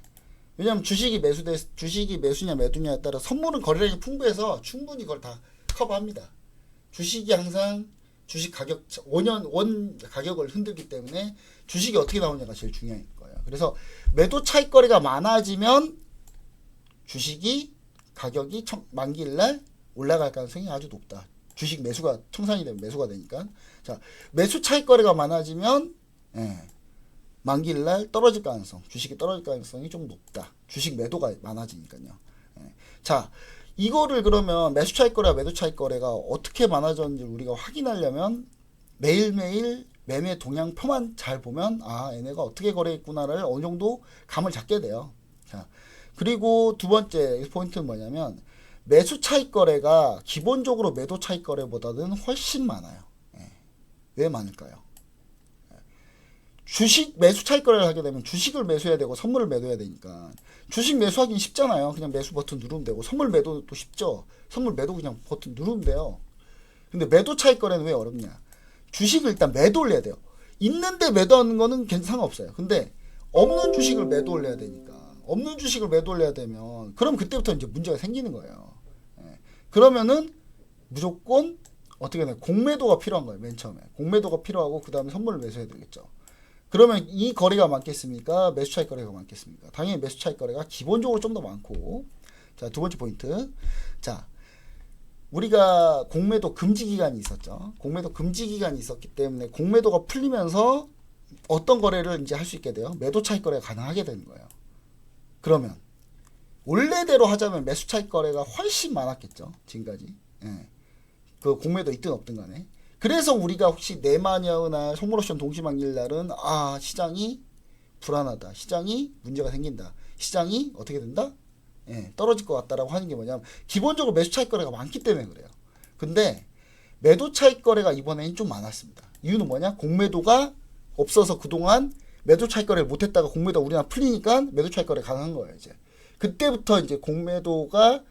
[SPEAKER 1] 왜냐면 주식이 매수냐 매도냐에 따라 선물은 거래량이 풍부해서 충분히 그걸 다 커버합니다. 주식이 항상 주식 가격 원 가격을 흔들기 때문에 주식이 어떻게 나오냐가 제일 중요한 거예요. 그래서 매도 차익 거래가 많아지면 주식이 가격이 만기일날 올라갈 가능성이 아주 높다. 주식 매수가 청산이 되면 매수가 되니까. 자, 매수 차익 거래가 많아지면 만기일날 떨어질 가능성, 주식이 떨어질 가능성이 좀 높다. 주식 매도가 많아지니까요. 자, 이거를 그러면 매수 차익 거래와 매도 차익 거래가 어떻게 많아졌는지 우리가 확인하려면 매일매일 매매 동향표만 잘 보면, 아, 얘네가 어떻게 거래했구나를 어느 정도 감을 잡게 돼요. 자, 그리고 두 번째 포인트는 뭐냐면, 매수 차익 거래가 기본적으로 매도 차익 거래보다는 훨씬 많아요. 왜 많을까요? 주식 매수 차익 거래를 하게 되면 주식을 매수해야 되고 선물을 매도해야 되니까, 주식 매수하기는 쉽잖아요. 그냥 매수 버튼 누르면 되고, 선물 매도도 쉽죠. 선물 매도 그냥 버튼 누르면 돼요. 근데 매도 차익 거래는 왜 어렵냐? 주식을 일단 매도를 해야 돼요. 있는데 매도하는 거는 상관없어요. 근데 없는 주식을 매도를 해야 되니까, 없는 주식을 매도를 해야 되면, 그럼 그때부터 이제 문제가 생기는 거예요. 그러면은 무조건 어떻게 되나, 공매도가 필요한 거예요. 맨 처음에 공매도가 필요하고, 그 다음에 선물을 매수해야 되겠죠. 그러면 이 거래가 많겠습니까? 매수 차익 거래가 많겠습니까? 당연히 매수 차익 거래가 기본적으로 좀 더 많고. 자, 두 번째 포인트. 자, 우리가 공매도 금지 기간이 있었죠. 공매도 금지 기간이 있었기 때문에 공매도가 풀리면서 어떤 거래를 이제 할 수 있게 돼요? 매도 차익 거래가 가능하게 되는 거예요. 그러면 원래대로 하자면 매수 차익 거래가 훨씬 많았겠죠. 지금까지. 그 공매도 있든 없든 간에. 그래서 우리가 혹시 네마녀나 선물옵션 동시만기일 날은, 아, 시장이 불안하다, 시장이 문제가 생긴다, 시장이 어떻게 된다, 떨어질 것 같다라고 하는 게 뭐냐면, 기본적으로 매수 차익 거래가 많기 때문에 그래요. 근데 매도 차익 거래가 이번에는 좀 많았습니다. 이유는 뭐냐? 공매도가 없어서 그동안 매도 차익 거래를 못했다가 공매도 우리나라 풀리니까 매도 차익 거래 가능한 거예요. 이제 그때부터 이제 공매도가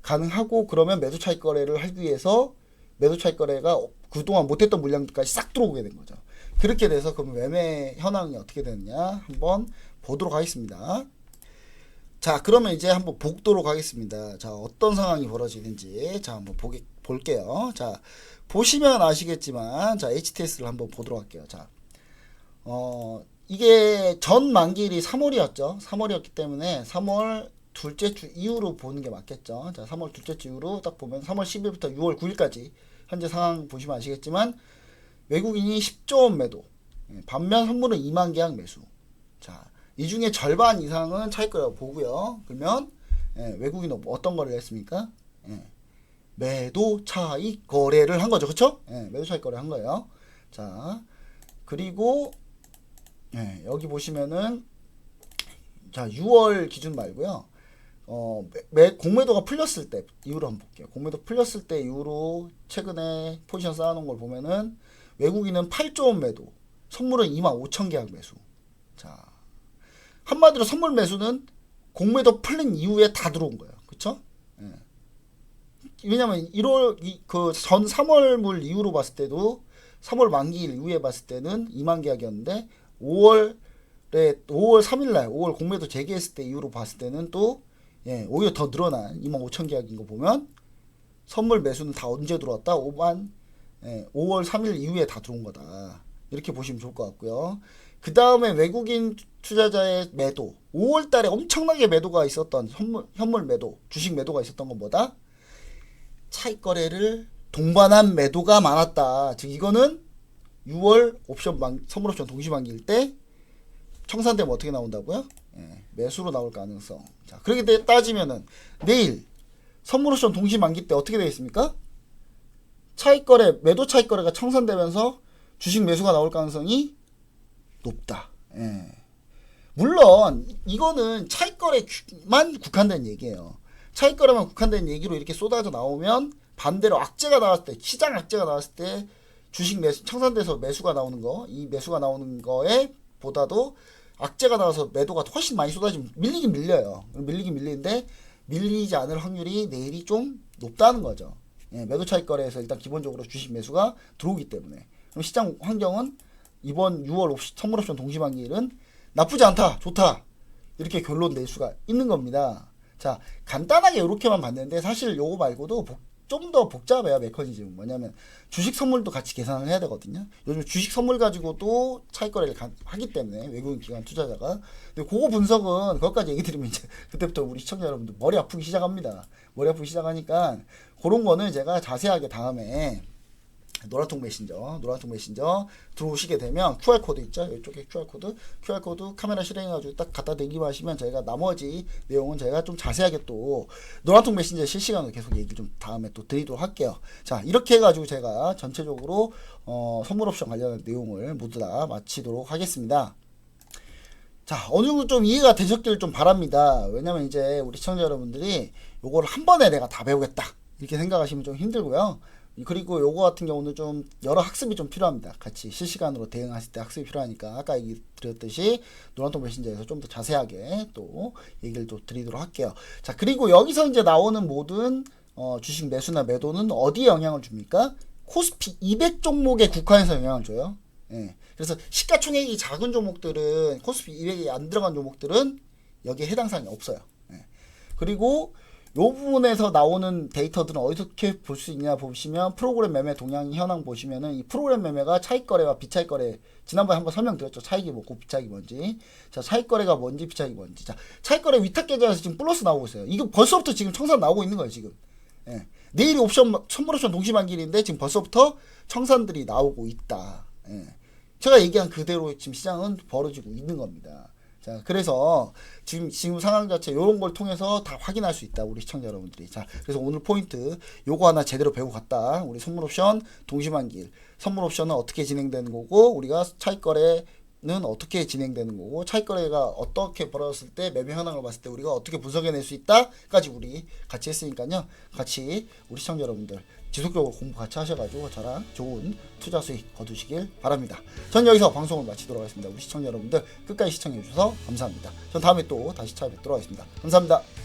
[SPEAKER 1] 가능하고, 그러면 매도 차익 거래를 하기 위해서 매도 차익 거래가 그동안 못했던 물량까지 싹 들어오게 된 거죠. 그렇게 돼서 그럼 매매 현황이 어떻게 되느냐 한번 보도록 하겠습니다. 자, 그러면 이제 한번 보도록 하겠습니다. 자, 어떤 상황이 벌어지는지 자 한번 볼게요. 자, 보시면 아시겠지만, 자, HTS를 한번 보도록 할게요. 자, 이게 전 만기일이 3월이었죠. 3월이었기 때문에 3월 둘째 주 이후로 보는 게 맞겠죠. 자, 3월 둘째 주 이후로 딱 보면 3월 10일부터 6월 9일까지 현재 상황 보시면 아시겠지만 외국인이 10조 원 매도, 반면 선물은 2만 계약 매수. 자, 이 중에 절반 이상은 차익거래라고 보고요. 그러면 외국인은 어떤 거래를 했습니까? 매도 차익 거래를 한 거죠. 그쵸? 매도 차익 거래 한 거예요. 자, 그리고 여기 보시면은 자, 6월 기준 말고요. 공매도가 풀렸을 때 이후로 한번 볼게요. 공매도 풀렸을 때 이후로 최근에 포지션 쌓아놓은 걸 보면은 외국인은 8조 원 매도, 선물은 2만 5천 계약 매수. 자, 한마디로 선물 매수는 공매도 풀린 이후에 다 들어온 거예요. 그쵸? 왜냐면 1월 그 전 3월물 이후로 봤을 때도 3월 만기일 이후에 봤을 때는 2만 계약이었는데 5월 3일날 5월 공매도 재개했을 때 이후로 봤을 때는 또 오히려 더 늘어난 2만 5천 계약인 거 보면 선물 매수는 다 언제 들어왔다? 5월 3일 이후에 다 들어온 거다. 이렇게 보시면 좋을 것 같고요. 그 다음에 외국인 투자자의 매도, 5월 달에 엄청나게 매도가 있었던 현물 매도, 주식 매도가 있었던 건 뭐다? 차익 거래를 동반한 매도가 많았다. 즉 이거는 6월 선물 옵션 동시 만기일 때 청산되면 어떻게 나온다고요? 매수로 나올 가능성. 자, 그렇게 따지면은 내일 선물 옵션 동시 만기 때 어떻게 되겠습니까? 차익 거래, 매도 차익 거래가 청산되면서 주식 매수가 나올 가능성이 높다. 물론 이거는 차익 거래만 국한된 얘기예요. 차익 거래만 국한된 얘기로 이렇게 쏟아져 나오면 반대로 악재가 나왔을 때, 시장 악재가 나왔을 때 주식 매수 청산돼서 매수가 나오는 거, 이 매수가 나오는 거에 보다도 악재가 나와서 매도가 훨씬 많이 쏟아지면 밀리긴 밀려요. 밀리긴 밀리는데 밀리지 않을 확률이 내일이 좀 높다는 거죠. 매도 차익 거래에서 일단 기본적으로 주식 매수가 들어오기 때문에. 그럼 시장 환경은 이번 6월 선물 옵션 동시 만기일은 나쁘지 않다, 좋다, 이렇게 결론 낼 수가 있는 겁니다. 자, 간단하게 이렇게만 봤는데 사실 요거 말고도 좀 더 복잡해요. 메커니즘은 뭐냐면 주식 선물도 같이 계산을 해야 되거든요. 요즘 주식 선물 가지고도 차익 거래를 하기 때문에 외국인 기관 투자자가. 근데 그거 분석은 그것까지 얘기 드리면 이제 그때부터 우리 시청자 여러분들 머리 아프기 시작합니다. 머리 아프기 시작하니까 그런 거는 제가 자세하게 다음에 노란통 메신저 들어오시게 되면 QR코드 있죠? 이쪽에 QR코드 카메라 실행해가지고 딱 갖다 대기만 하시면 저희가 나머지 내용은 저희가 좀 자세하게 또 노란통 메신저 실시간으로 계속 얘기 좀 다음에 또 드리도록 할게요. 자, 이렇게 해가지고 제가 전체적으로 선물 옵션 관련한 내용을 모두 다 마치도록 하겠습니다. 자, 어느 정도 좀 이해가 되셨길 좀 바랍니다. 왜냐면 이제 우리 시청자 여러분들이 요거를 한 번에 내가 다 배우겠다 이렇게 생각하시면 좀 힘들고요. 그리고 요거 같은 경우는 좀 여러 학습이 좀 필요합니다. 같이 실시간으로 대응하실 때 학습이 필요하니까 아까 얘기 드렸듯이 노란통 메신저에서 좀 더 자세하게 또 얘기를 또 드리도록 할게요. 자, 그리고 여기서 이제 나오는 모든 주식 매수나 매도는 어디에 영향을 줍니까? 코스피 200 종목에 국한해서 영향을 줘요. 그래서 시가총액이 작은 종목들은 코스피 200에 안 들어간 종목들은 여기에 해당 사항이 없어요. 그리고 요 부분에서 나오는 데이터들은 어떻게 볼 수 있냐 보시면 프로그램 매매 동향 현황 보시면은 이 프로그램 매매가 차익 거래와 비차익 거래 지난번에 한번 설명드렸죠. 차익이 뭐고 비차익이 뭔지. 자, 차익 거래가 뭔지 비차익이 뭔지. 자, 차익 거래 위탁 계좌에서 지금 플러스 나오고 있어요. 이거 벌써부터 지금 청산 나오고 있는 거예요, 지금. 내일이 선물 옵션 동시 만기일인데 지금 벌써부터 청산들이 나오고 있다. 제가 얘기한 그대로 지금 시장은 벌어지고 있는 겁니다. 자, 그래서 지금 상황 자체 요런 걸 통해서 다 확인할 수 있다, 우리 시청자 여러분들이. 자, 그래서 오늘 포인트 요거 하나 제대로 배우고 갔다. 우리 선물 옵션 동시 만기일, 선물 옵션은 어떻게 진행되는 거고, 우리가 차익 거래는 어떻게 진행되는 거고, 차익 거래가 어떻게 벌어졌을 때 매매 현황을 봤을 때 우리가 어떻게 분석해낼 수 있다까지 우리 같이 했으니까요. 같이 우리 시청자 여러분들 지속적으로 공부 같이 하셔가지고 저랑 좋은 투자 수익 거두시길 바랍니다. 전 여기서 방송을 마치도록 하겠습니다. 우리 시청자 여러분들 끝까지 시청해주셔서 감사합니다. 전 다음에 또 다시 찾아뵙도록 하겠습니다. 감사합니다.